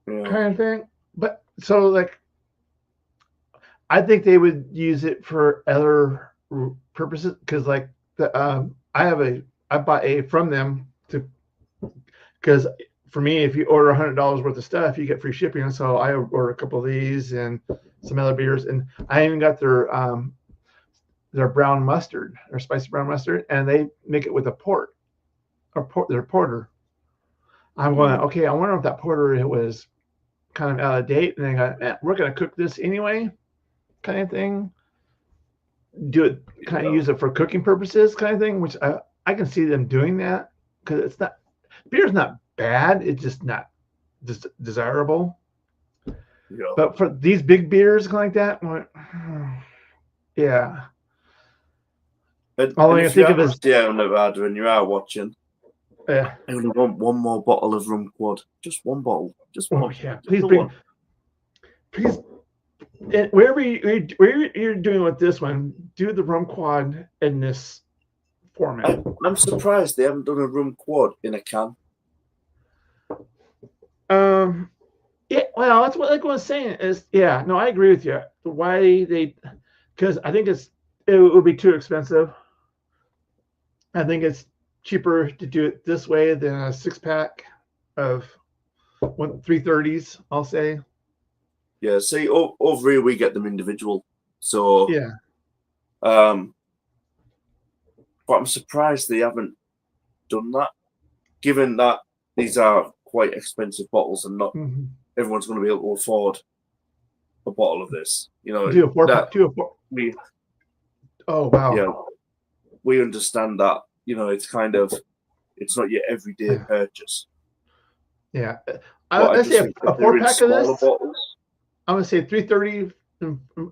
kind of thing. But so like, I think they would use it for other purposes because like I bought a from them to because for me if you order $100 worth of stuff you get free shipping, so I ordered a couple of these and some other beers, and I even got their brown mustard or spicy brown mustard, and they make it with a port or their porter. I'm going, okay, I wonder if that porter it was kind of out of date, and they got we're gonna cook this anyway, kind of thing. Do it, kind of use it for cooking purposes, kind of thing. Which I can see them doing that because it's not beer's not bad, it's just not desirable. Yeah. But for these big beers like that, yeah. And All I can if think you of are is Sierra Nevada and you are watching, yeah. I only want one more bottle of rum quad. Just one bottle. Just one. Oh yeah, Just please the bring, one. please. And wherever you're doing with this one, do the rum quad in this format. I'm surprised they haven't done a rum quad in a can. Yeah, well, that's what like I was saying is, yeah, no, I agree with you. Why they, because I think it would be too expensive. I think it's cheaper to do it this way than a 6-pack of 330s. I'll say. Yeah, see, over here we get them individual. So Yeah. But I'm surprised they haven't done that, given that these are quite expensive bottles and not everyone's going to be able to afford a bottle of this. You know, do a 4-pack. Oh wow. Yeah, we understand that. You know, it's kind of it's not your everyday purchase. Yeah, I say a 4-pack of this. Bottles. I'm gonna say 330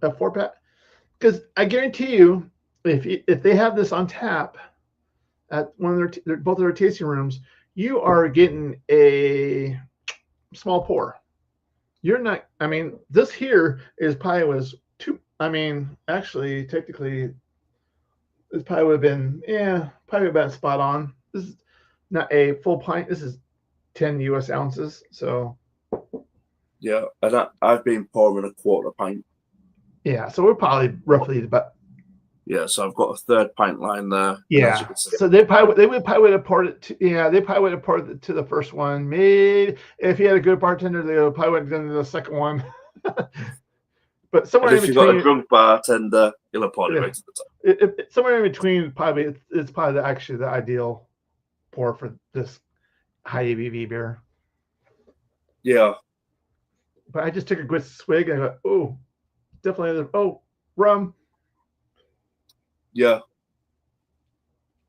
a 4-pack, because I guarantee you, if they have this on tap at one of both of their tasting rooms, you are getting a small pour. You're not. I mean, this here is probably was two. I mean, actually, technically, this probably would have been probably about spot on. This is not a full pint. This is 10 U.S. ounces. So. Yeah, and I've been pouring a quarter pint. Yeah, so we're probably roughly about. Yeah, so I've got a third pint line there. Yeah, so they would probably have poured it. They probably would have poured it to the first one. Maybe if you had a good bartender, they would probably have done the second one. But somewhere if you've got a drunk bartender, he'll have poured it right to the top. Somewhere in between, probably it's probably actually the ideal pour for this high ABV beer. Yeah. But I just took a good swig and I go, oh, definitely. Oh, rum. Yeah.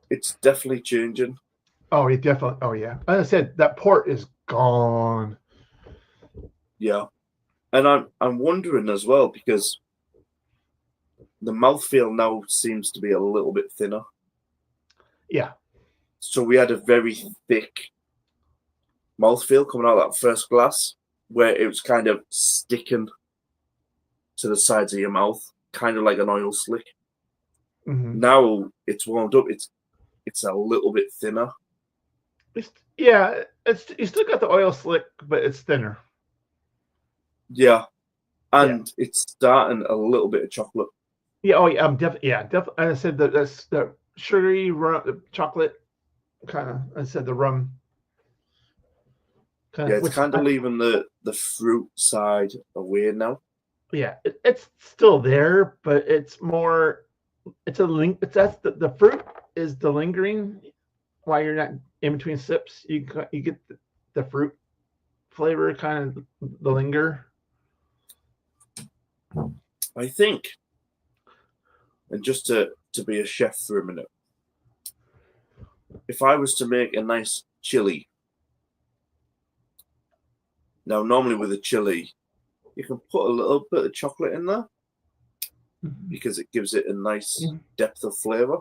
It's definitely changing. Oh, it definitely. Oh, yeah. As I said, that port is gone. Yeah. And I'm wondering as well, because the mouthfeel now seems to be a little bit thinner. Yeah. So we had a very thick mouthfeel coming out of that first glass, where it was kind of sticking to the sides of your mouth, kind of like an oil slick. Mm-hmm. Now it's warmed up. It's a little bit thinner. You still got the oil slick, but it's thinner. Yeah, and it's starting a little bit of chocolate. Yeah. Oh yeah. Definitely. I said that's the sugary rum, the chocolate kind of. I said the rum. It's kind of leaving the fruit side away now. Yeah, it's still there, but it's more. It's a link. That's the fruit is the lingering. While you're not in between sips, you get the fruit flavor, kind of the linger. I think, and just to be a chef for a minute, if I was to make a nice chili. Now, normally with a chili, you can put a little bit of chocolate in there because it gives it a nice depth of flavor.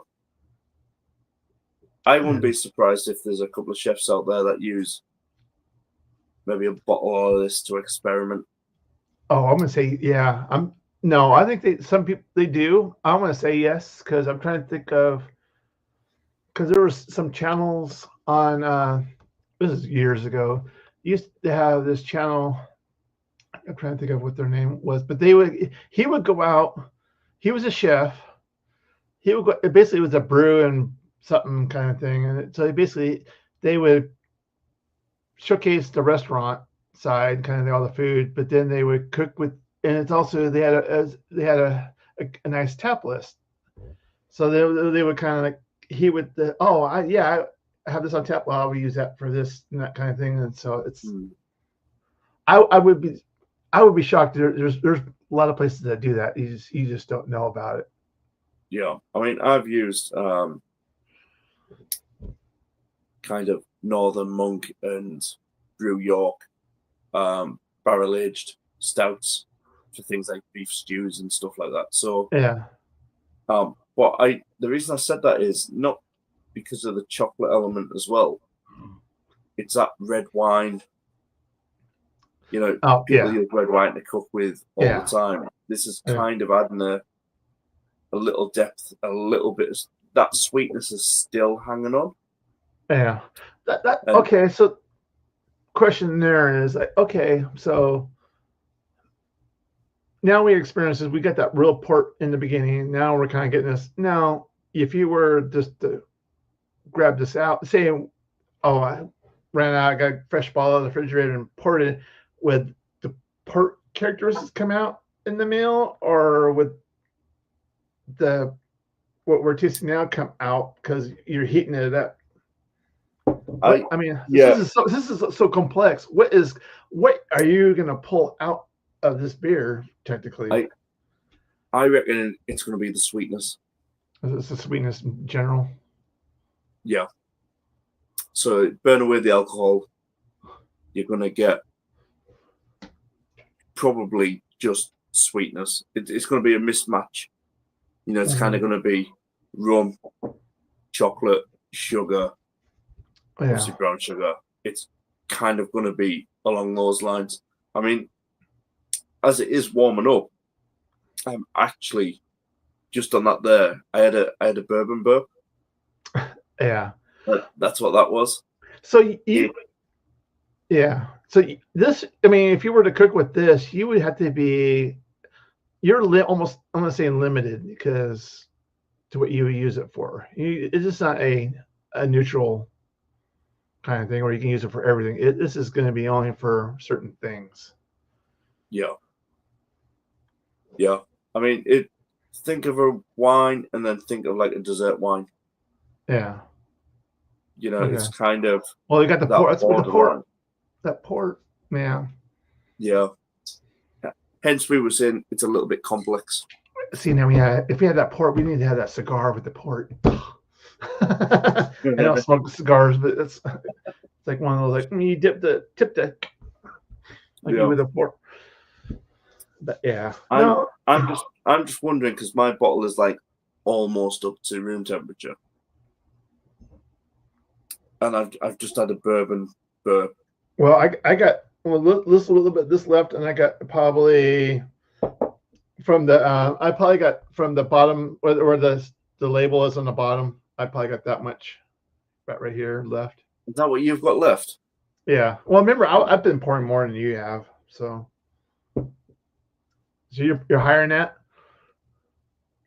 I wouldn't be surprised if there's a couple of chefs out there that use maybe a bottle of this to experiment. Oh, I'm gonna say yeah. I think some people they do. I'm gonna say yes because I'm trying to think of because there was some channels on. This is years ago. Used to have this channel. I'm trying to think of what their name was, but he would go out. He was a chef. He would go. It basically was a brew and something kind of thing, and so they would showcase the restaurant side, kind of all the food, but then they would cook with, and it's also they had a nice tap list. So they would kind of like he would I have this on tap. Well, we use that for this and that kind of thing, and so it's. I would be shocked. There's a lot of places that do that. You just don't know about it. Yeah, I mean, I've used kind of Northern Monk and Brew York barrel aged stouts for things like beef stews and stuff like that. So yeah. But the reason I said that is not because of the chocolate element as well. It's that red wine. You know, people use red wine to cook with all the time. This is kind of adding a little depth, a little bit of that sweetness is still hanging on. Yeah. Okay. So, question there is like, okay, so now we got that real port in the beginning. Now we're kind of getting this. Now, if you were just to grab this out, say, I ran out, I got a fresh bottle of the refrigerator and poured it, would the port characteristics come out in the meal, or would what we're tasting now come out because you're heating it up? This is so complex. What are you gonna pull out of this beer technically? I reckon it's gonna be the sweetness. It's the sweetness in general. Yeah. So burn away the alcohol. You're gonna get probably just sweetness. It's gonna be a mismatch. You know, it's kind of gonna be rum, chocolate, sugar. Obviously brown sugar. It's kind of going to be along those lines. I mean, as it is warming up, I'm actually just on that there. I had a bourbon burp. Yeah, that's what that was. So So this, I mean, if you were to cook with this, you would have to be. Almost, I'm not saying limited because to what you would use it for. It's just not a neutral kind of thing where you can use it for everything. This is going to be only for certain things. Yeah. I mean, think of a wine and then think of like a dessert wine. Yeah. You know, It's kind of. Well, you got the port. That's what the port. That port, man. Yeah. Hence, we were saying it's a little bit complex. See, now if we had that port, we need to have that cigar with the port. I don't smoke cigars, but it's like one of those you tip the with a fork. But yeah, I'm just wondering because my bottle is like almost up to room temperature, and I've just had a bourbon burp. Well, I got a little bit this left, and I got probably from the bottom where the label is on the bottom. I probably got that much right here left. Is that what you've got left? Yeah. Well, remember, I've been pouring more than you have, so you're higher than that.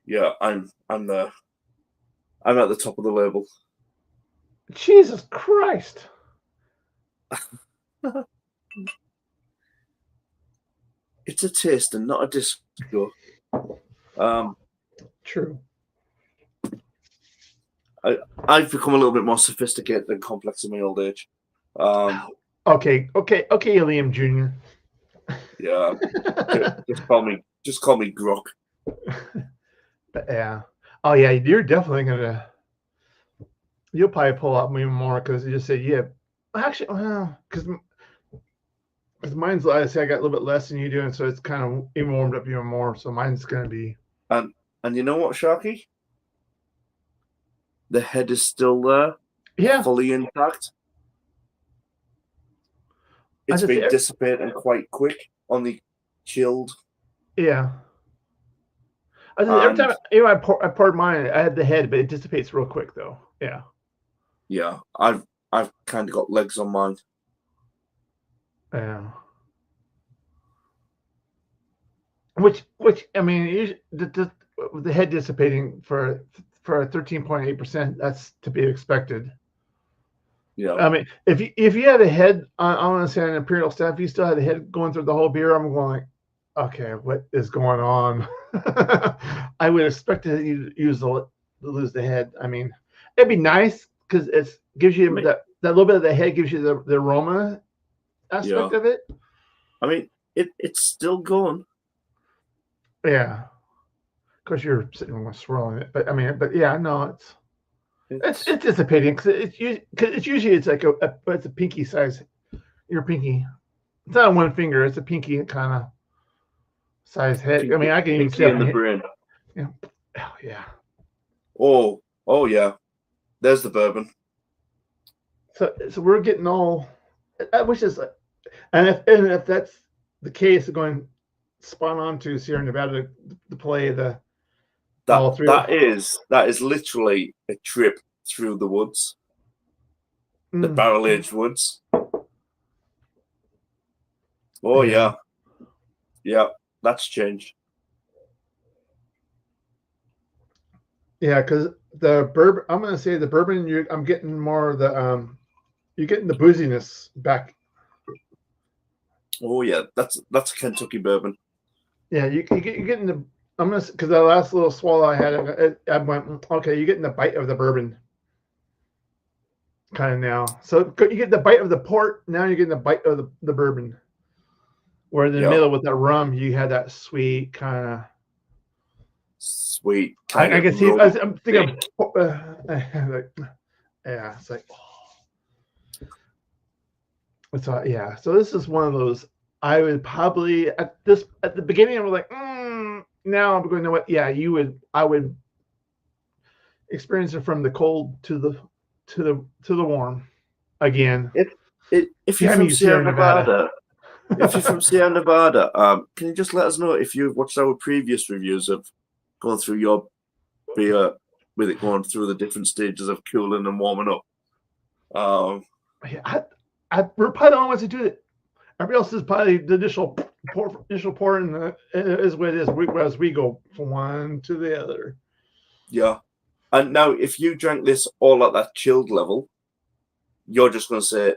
Yeah, I'm at the top of the label. Jesus Christ. It's a taste and not a disco. True. I've become a little bit more sophisticated and complex in my old age. Okay, Liam Jr. Yeah, just call me Grok. But yeah, oh yeah, you're definitely you'll probably pull out even more because you just said actually, well, because mine's I say I got a little bit less than you do, and so it's kind of even warmed up even more. So mine's gonna be. And you know what, Sharky? The head is still there. Yeah. Fully intact. It's been dissipating quite quick on the chilled. Yeah. Every time I poured mine, I had the head, but it dissipates real quick though. Yeah. Yeah, I've kind of got legs on mine. Yeah. Which I mean, the head dissipating for a 13.8%, that's to be expected. Yeah, I mean, if you had a head I want to say on Imperial Stout, if you still had a head going through the whole beer, I'm going like, okay, what is going on? I would expect to lose the head. I mean, it'd be nice because it gives you that little bit of the head gives you the aroma aspect of it. I mean, it's still going. Yeah. Of course, you're sitting there swirling it, but I mean, but yeah, no, it's dissipating because it's usually it's like it's a pinky size. Your pinky. It's not one finger. It's a pinky kind of size head. Pinky, I mean, I can even see in the brain. Yeah. Oh yeah. Oh yeah. There's the bourbon. So we're getting all. I wish it's, and if that's the case, going spot on to Sierra Nevada to play the all three. That is literally a trip through the woods, the barrel aged woods. Oh yeah, that's changed. Yeah, because the bourbon, I'm going to say the bourbon, I'm getting more of the you're getting the booziness back. Oh yeah, that's a Kentucky bourbon. Yeah, you're getting the. I'm gonna because the last little swallow I had, I went okay. You're getting the bite of the bourbon, kind of now. So you get the bite of the port. Now you're getting the bite of the bourbon. Where in the middle with that rum, you had that sweet kind of. Sweet. I can see. I'm thinking. Yeah, it's like. It's yeah. So this is one of those. I would probably at the beginning I was like, now I'm going to know what. Yeah, I would experience it from the cold to the warm again. If you're from Sierra Nevada, if you're from Sierra Nevada, can you just let us know if you've watched our previous reviews of going through your beer with it going through the different stages of cooling and warming up? We're probably the only ones who do it. Everybody else is probably the initial pour in is what it is. As we go from one to the other. Yeah, and now if you drank this all at that chilled level, you're just going to say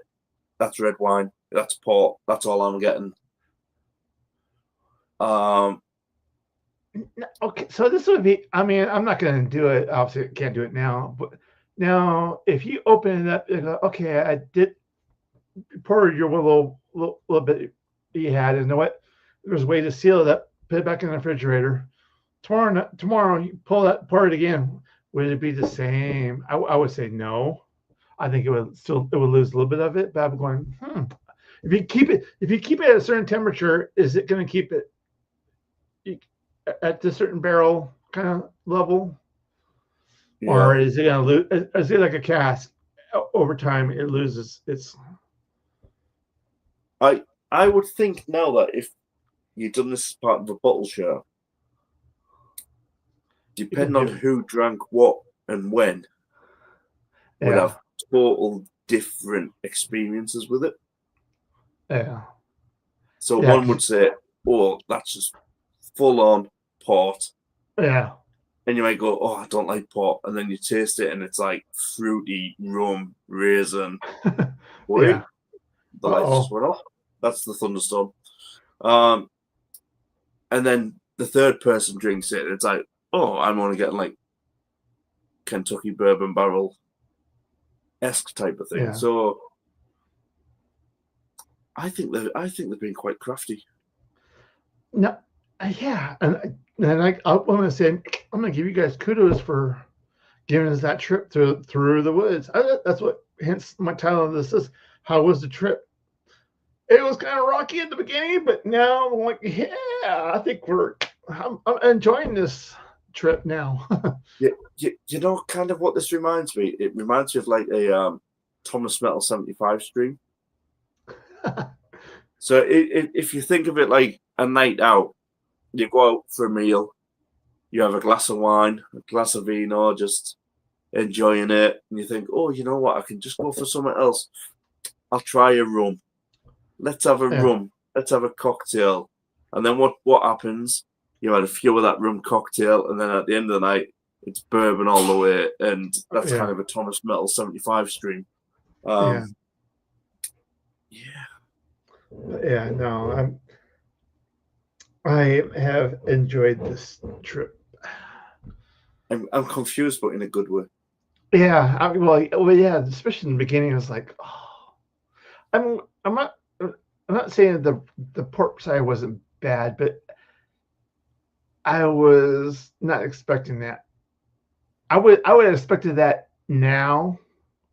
that's red wine, that's port, that's all I'm getting. Okay, so this would be. I mean, I'm not going to do it. Obviously, can't do it now. But now, if you open it up, okay, I did pour your little bit you had, and you know what? There's a way to seal it up. Put it back in the refrigerator. Tomorrow, you pour it again. Would it be the same? I would say no. I think it would lose a little bit of it. But I'm going, If you keep it at a certain temperature, is it going to keep it at the certain barrel kind of level, or is it going to lose? Is it like a cask? Over time, it loses its. I would think now that if you've done this as part of a bottle share, depending on who drank what and when, would have total different experiences with it. Yeah. So one would say, "Oh, that's just full on port." Yeah. And you might go, "Oh, I don't like port," and then you taste it, and it's like fruity rum, raisin. Wait, the lights just went off. That's the thunderstorm. And then the third person drinks it, and it's like, "Oh, I'm only getting like Kentucky bourbon barrel-esque type of thing." Yeah. So I think they've been quite crafty. No, yeah, and I'm going to say I'm going to give you guys kudos for giving us that trip through the woods. That's what hence my title of this is. How was the trip? It was kind of rocky at the beginning, but now I'm like, yeah, I think I'm enjoying this trip now. Yeah, you know, kind of what this reminds me. It reminds me of like a Thomas Metal 75 stream. So if you think of it like a night out, you go out for a meal, you have a glass of wine, a glass of vino, just enjoying it, and you think, oh, you know what, I can just go for something else. I'll try a rum. Let's have a rum. Let's have a cocktail. And then what happens? You had a few of that rum cocktail, and then at the end of the night, it's bourbon all the way, and that's kind of a Thomas Metal 75 stream. Yeah. Yeah. No, I have enjoyed this trip. I'm confused, but in a good way. Yeah, well, yeah, especially in the beginning, I was like, oh, I'm not saying the pork side wasn't bad, but I was not expecting that. I would have expected that now,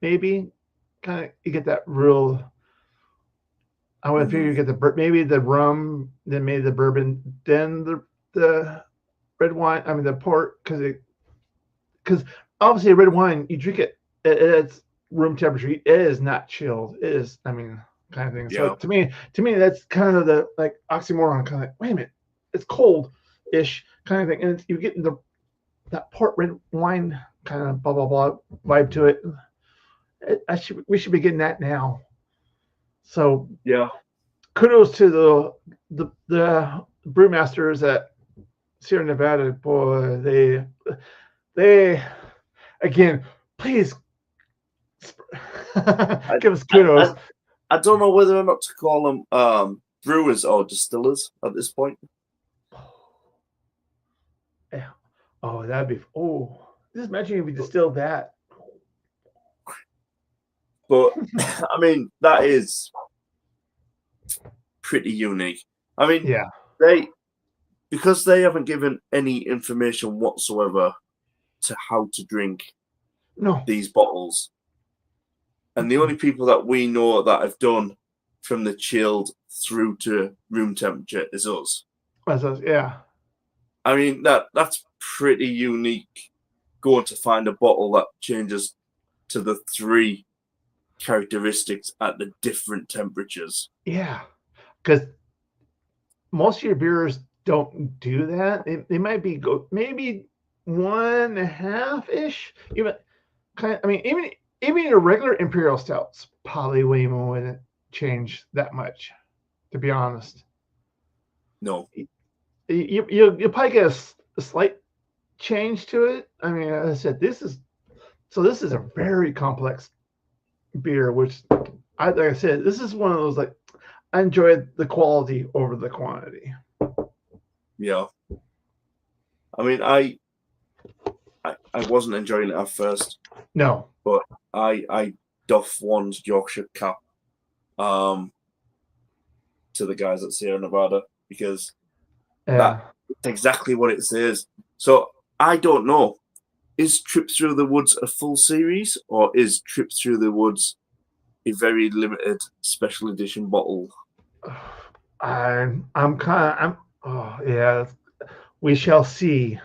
maybe, kind of you get that real. I would figure you get maybe the rum, then maybe the bourbon, then the red wine. I mean the port, because obviously red wine you drink it at its room temperature. It is not chilled. It is, I mean, kind of thing. So to me that's kind of the like oxymoron. Kind of like, wait a minute, it's cold-ish kind of thing, and you get that port red wine kind of blah blah blah vibe to it. We should be getting that now. So yeah, kudos to the brewmasters at Sierra Nevada. Boy, they again, please give us kudos. I don't know whether or not to call them brewers or distillers at this point. Yeah. Oh, that'd be. Oh, just imagine if we distilled that. But I mean, that is pretty unique. I mean, because they haven't given any information whatsoever to how to drink these bottles. And the only people that we know that have done from the chilled through to room temperature is us. Yeah. I mean, that's pretty unique, going to find a bottle that changes to the 3 characteristics at the different temperatures. Yeah, because most of your beers don't do that. They might be maybe 1.5-ish. Even I mean, even your regular imperial stouts probably wouldn't change that much. To be honest, no. You'll probably get a slight change to it. I mean, as I said, this is a very complex beer, which like I said, this is one of those, like, I enjoyed the quality over the quantity. Yeah. I mean, I wasn't enjoying it at first. No. But I doff one's Yorkshire cap to the guys at Sierra Nevada, because that's exactly what it says. So I don't know. Is Trip Through the Woods a full series, or is Trip Through the Woods a very limited special edition bottle? We shall see.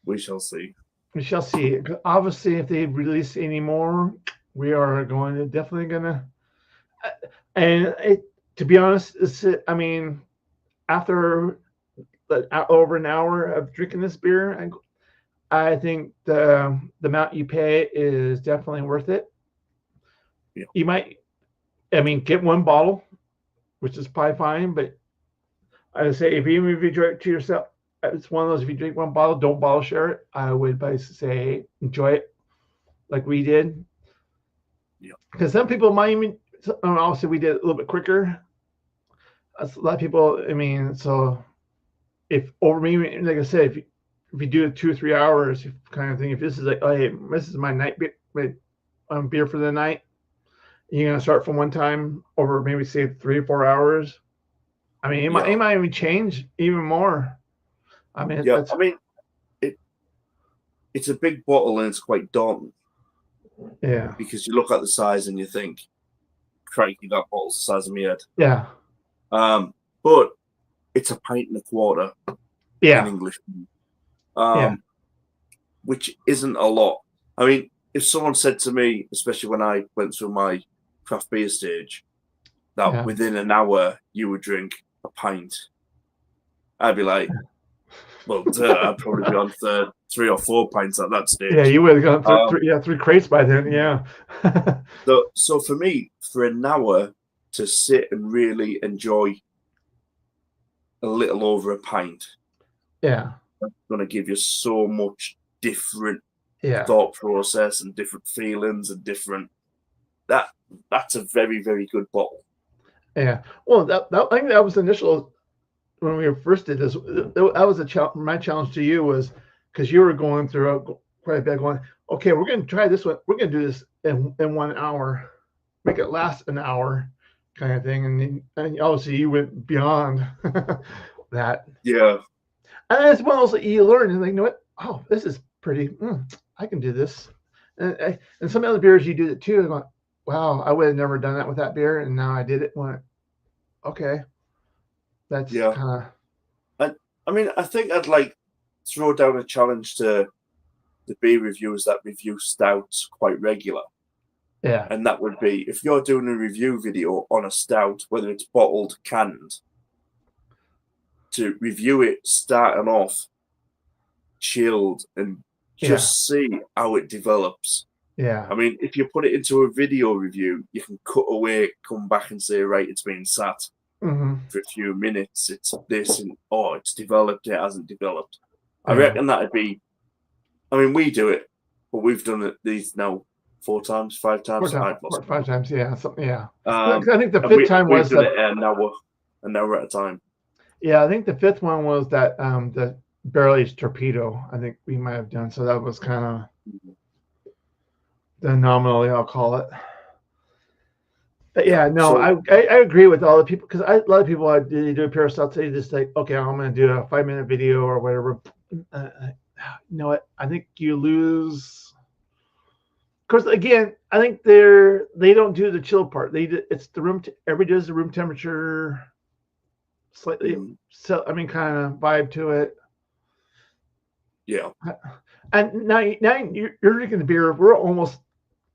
We shall see. We shall see. Obviously, if they release any more, we are definitely gonna. And to be honest, I mean, after over an hour of drinking this beer, I think the amount you pay is definitely worth it. Yeah. You might, I mean, get one bottle, which is probably fine, but I would say even if you drink it to yourself, it's one of those, if you drink one bottle, don't bottle share it. I would basically say enjoy it like we did. Yeah. Because some people might even, obviously we did it a little bit quicker. A lot of people, I mean, so if over me, like I said, if you do it 2 or 3 hours kind of thing, if this is like, oh, hey, this is my night beer for the night, you're going to start from one time over maybe say 3 or 4 hours. I mean, it might even change even more. I mean, it's a big bottle and it's quite daunting. Yeah. Because you look at the size and you think, crikey, that bottle's the size of my head. Yeah. But it's 1.25 pints in English. Which isn't a lot. I mean, if someone said to me, especially when I went through my craft beer stage, that within an hour you would drink a pint, I'd be like, Well, I'd probably be on 3 or 4 pints at that stage. Yeah, you would have gone through Um, 3 crates by then. Yeah. so for me, for an hour to sit and really enjoy a little over a pint, Yeah. that's going to give you so much different Yeah. thought process and different feelings and different. That's a very, very good bottle. Yeah. Well, I think that was the initial when we first did this. That was my challenge to you was because you were going through quite a bit, going, okay, we're going to try this one. We're going to do this in 1 hour, make it last an hour, kind of thing. And obviously you went beyond that. Yeah. And that's one also you learn and like, you know what? Oh, this is pretty. I can do this. And some other beers you do it too. I'm like, wow, I would have never done that with that beer, and now I did it. Went, okay, that's kind of. I mean, I think I'd like throw down a challenge to the beer reviewers that review stouts quite regular. Yeah. And that would be if you're doing a review video on a stout, whether it's bottled, canned, to review it starting off chilled and just see how it develops. Yeah. I mean, if you put it into a video review, you can cut away, come back and say, right, it's been sat for a few minutes. It's this and it's developed. It hasn't developed. I reckon that'd be. I mean, we do it, but we've done it these now 4 times, 5 times. 5 times, yeah, something, yeah. I think the 5th time was an hour at a time. Yeah, I think the 5th one was that the barrel-aged torpedo. I think we might have done so. That was kind of the nominally, I'll call it. But yeah, no, so, I agree with all the people because a lot of people they do a pair of stouts. They just like, okay, I'm going to do a 5-minute video or whatever. You know what? I think you lose. Of course, again, I think they don't do the chill part. It's the room. Everybody does the room temperature, slightly. So I mean, kind of vibe to it. Yeah. And now you're drinking the beer. We're almost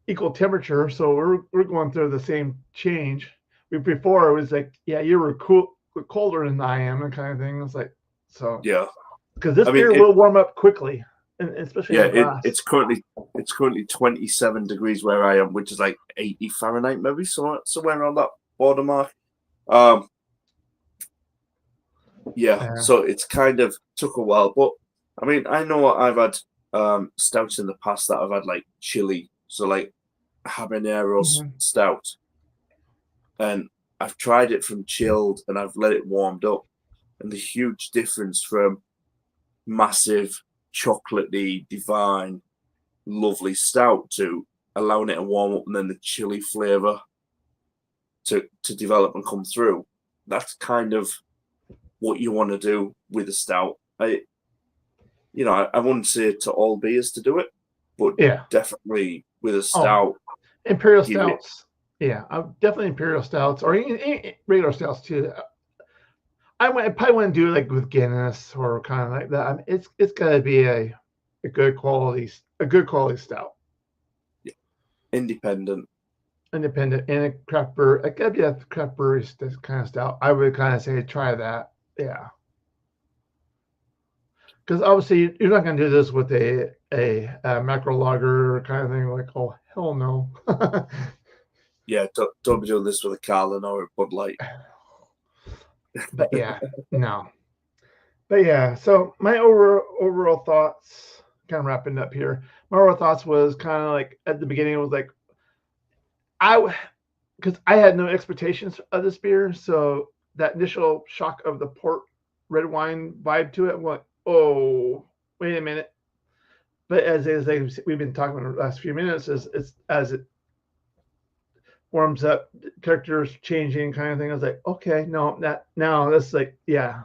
equal temperature, so we're going through the same change. Before it was like, yeah, you were colder than I am, and kind of thing. It's like so. Yeah. Because this beer will warm up quickly, and especially in the glass. It's currently 27 degrees where I am, which is like 80 Fahrenheit, maybe somewhere around that border mark. So it's kind of took a while, but I mean, I know I've had stouts in the past that I've had like chili, so like habanero stout, and I've tried it from chilled and I've let it warmed up, and the huge difference from massive chocolatey, divine, lovely stout to allowing it to warm up and then the chili flavor to develop and come through. That's kind of what you want to do with a stout. I wouldn't say to all beers to do it, but definitely with a stout. Imperial stouts. Definitely imperial stouts or even regular stouts too. I probably wouldn't do it like with Guinness or kind of like that. I mean, it's got to be a good quality stout. Yeah. Independent and a craft brewer. It got to be a craft brewery kind of stout. I would kind of say try that. Yeah. Because obviously you're not going to do this with a macro lager kind of thing. Like, oh hell no. Yeah, don't be doing this with a Carlin or a Bud Light. But yeah, no. But yeah, so my overall thoughts, kind of wrapping up here. My overall thoughts was kind of like at the beginning, it was like because I had no expectations of this beer, so that initial shock of the port red wine vibe to it, I'm like, oh, wait a minute. But as we've been talking in the last few minutes, as it warms up, characters changing kind of thing. I was like, okay, that's like, yeah,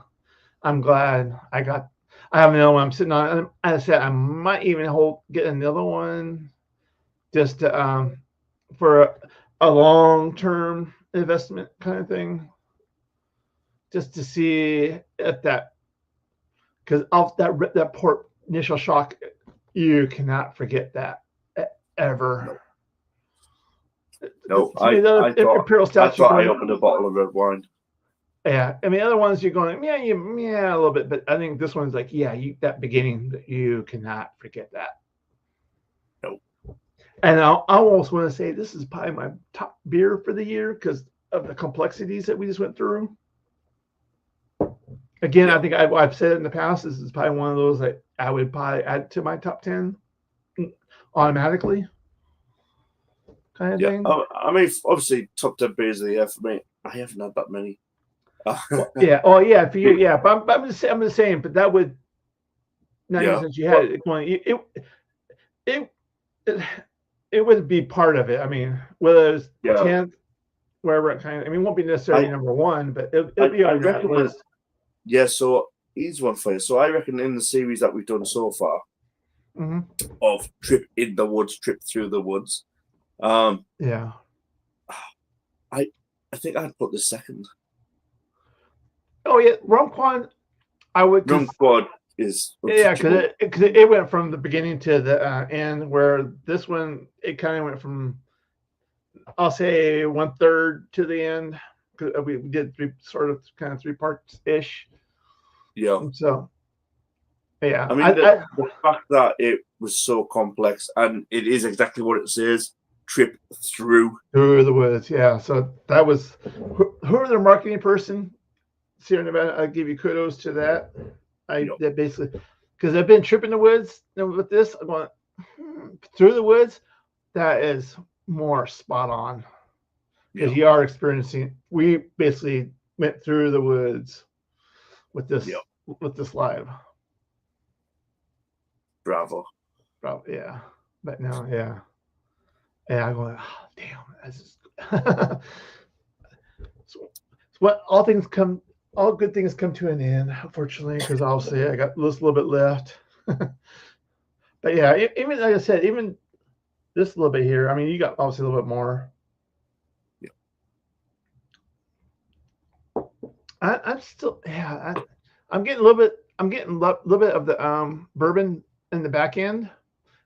I'm glad I have another one I'm sitting on. And as I said, I might even get another one just for a long-term investment kind of thing, just to see if because off that port initial shock, you cannot forget that ever. No, I thought I opened a bottle of red wine. Yeah, I mean, other ones you're going, yeah, yeah, a little bit, but I think this one's like, yeah, that beginning, you cannot forget that. Nope. And I almost want to say this is probably my top beer for the year because of the complexities that we just went through. Again, I think I've said it in the past. This is probably one of those that I would probably add to my top 10 automatically, kind of thing. I mean, obviously, top 10 beers of the year for me. I haven't had that many. Yeah. Oh, yeah. For you, yeah. But I'm just saying. But that would not even since you had it would be part of it. I mean, whether it's 10th, wherever it kind of. I mean, it won't be necessarily number one, but it'll be on that list. Yeah. So here's one for you. So I reckon in the series that we've done so far of Trip in the Woods, Trip Through the Woods. Yeah. I think I'd put the second. Oh yeah, Rum Quad. I would. Rum Quad is because it went from the beginning to the end. Where this one, it kind of went from, I'll say 1/3 to the end. Because we did three parts ish. Yeah. So. Yeah. I mean, the fact that it was so complex, and it is exactly what it says. Trip through the woods. Yeah. So that was who their marketing person, Sierra Nevada. I give you kudos to that. That basically, because I've been tripping the woods with this. I'm going through the woods. That is more spot on because you are experiencing. We basically went through the woods with this live. Bravo. Yeah. But no, yeah. Yeah, I'm going, oh, damn, that's just so what all good things come to an end, unfortunately, because obviously I got a little bit left. But yeah, even like I said, even this little bit here, I mean, you got obviously a little bit more. Yeah. I'm still, I'm getting a little bit of the bourbon in the back end.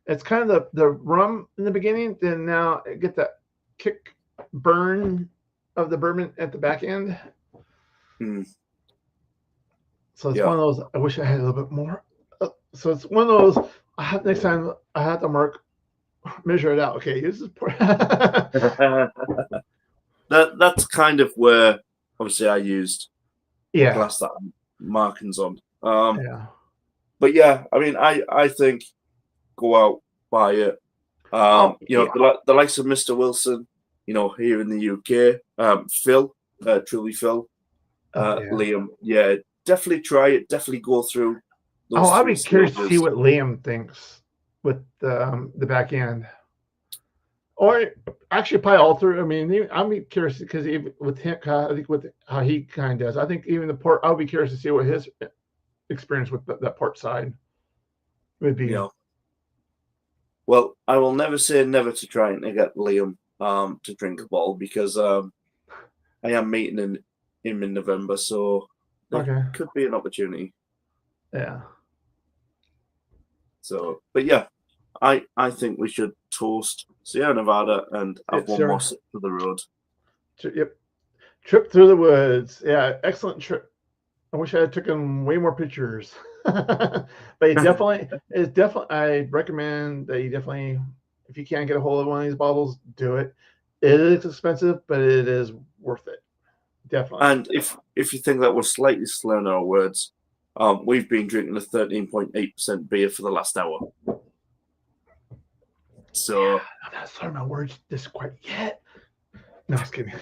It's kind of the rum in the beginning, then now I get that kick burn of the bourbon at the back end. So it's one of those. I wish I had a little bit more. So it's one of those. Next time I have to measure it out. Okay, this is that's kind of where obviously I used the glass that I'm markings on. But yeah, I mean, I think. Go out, buy it. The likes of Mr. Wilson, here in the UK, Phil, Truly Phil, Liam. Yeah, definitely try it. Definitely go through. I'd be curious to see what Liam thinks with the back end, or actually probably all through. I mean, I'd be curious because with him, I think with how he kind of does. I think even the port. I'll be curious to see what his experience with that port side would be. Well, I will never say never to trying to get Liam to drink a bottle because I am meeting him in November, so there could be an opportunity. Yeah. So, but yeah, I think we should toast Sierra Nevada and have one more sip to the road. Yep. Trip through the woods. Yeah, excellent trip. I wish I had taken way more pictures. But it's definitely. I recommend that you definitely, if you can't get a hold of one of these bottles, do it. It is expensive, but it is worth it. Definitely. And if you think that we're slightly slurring our words, we've been drinking a 13.8% beer for the last hour. So I'm not slurring my words this quite yet. No, just kidding.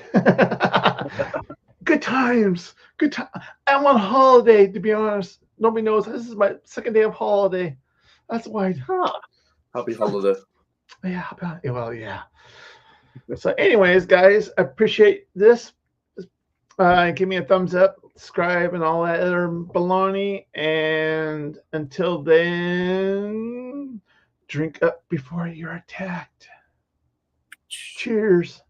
Good times. Good time. I'm on holiday, to be honest. Nobody knows. This is my second day of holiday. That's why. Happy holiday. Yeah. Well, yeah. So, anyways, guys, I appreciate this. Give me a thumbs up, subscribe, and all that other baloney. And until then, drink up before you're attacked. Cheers.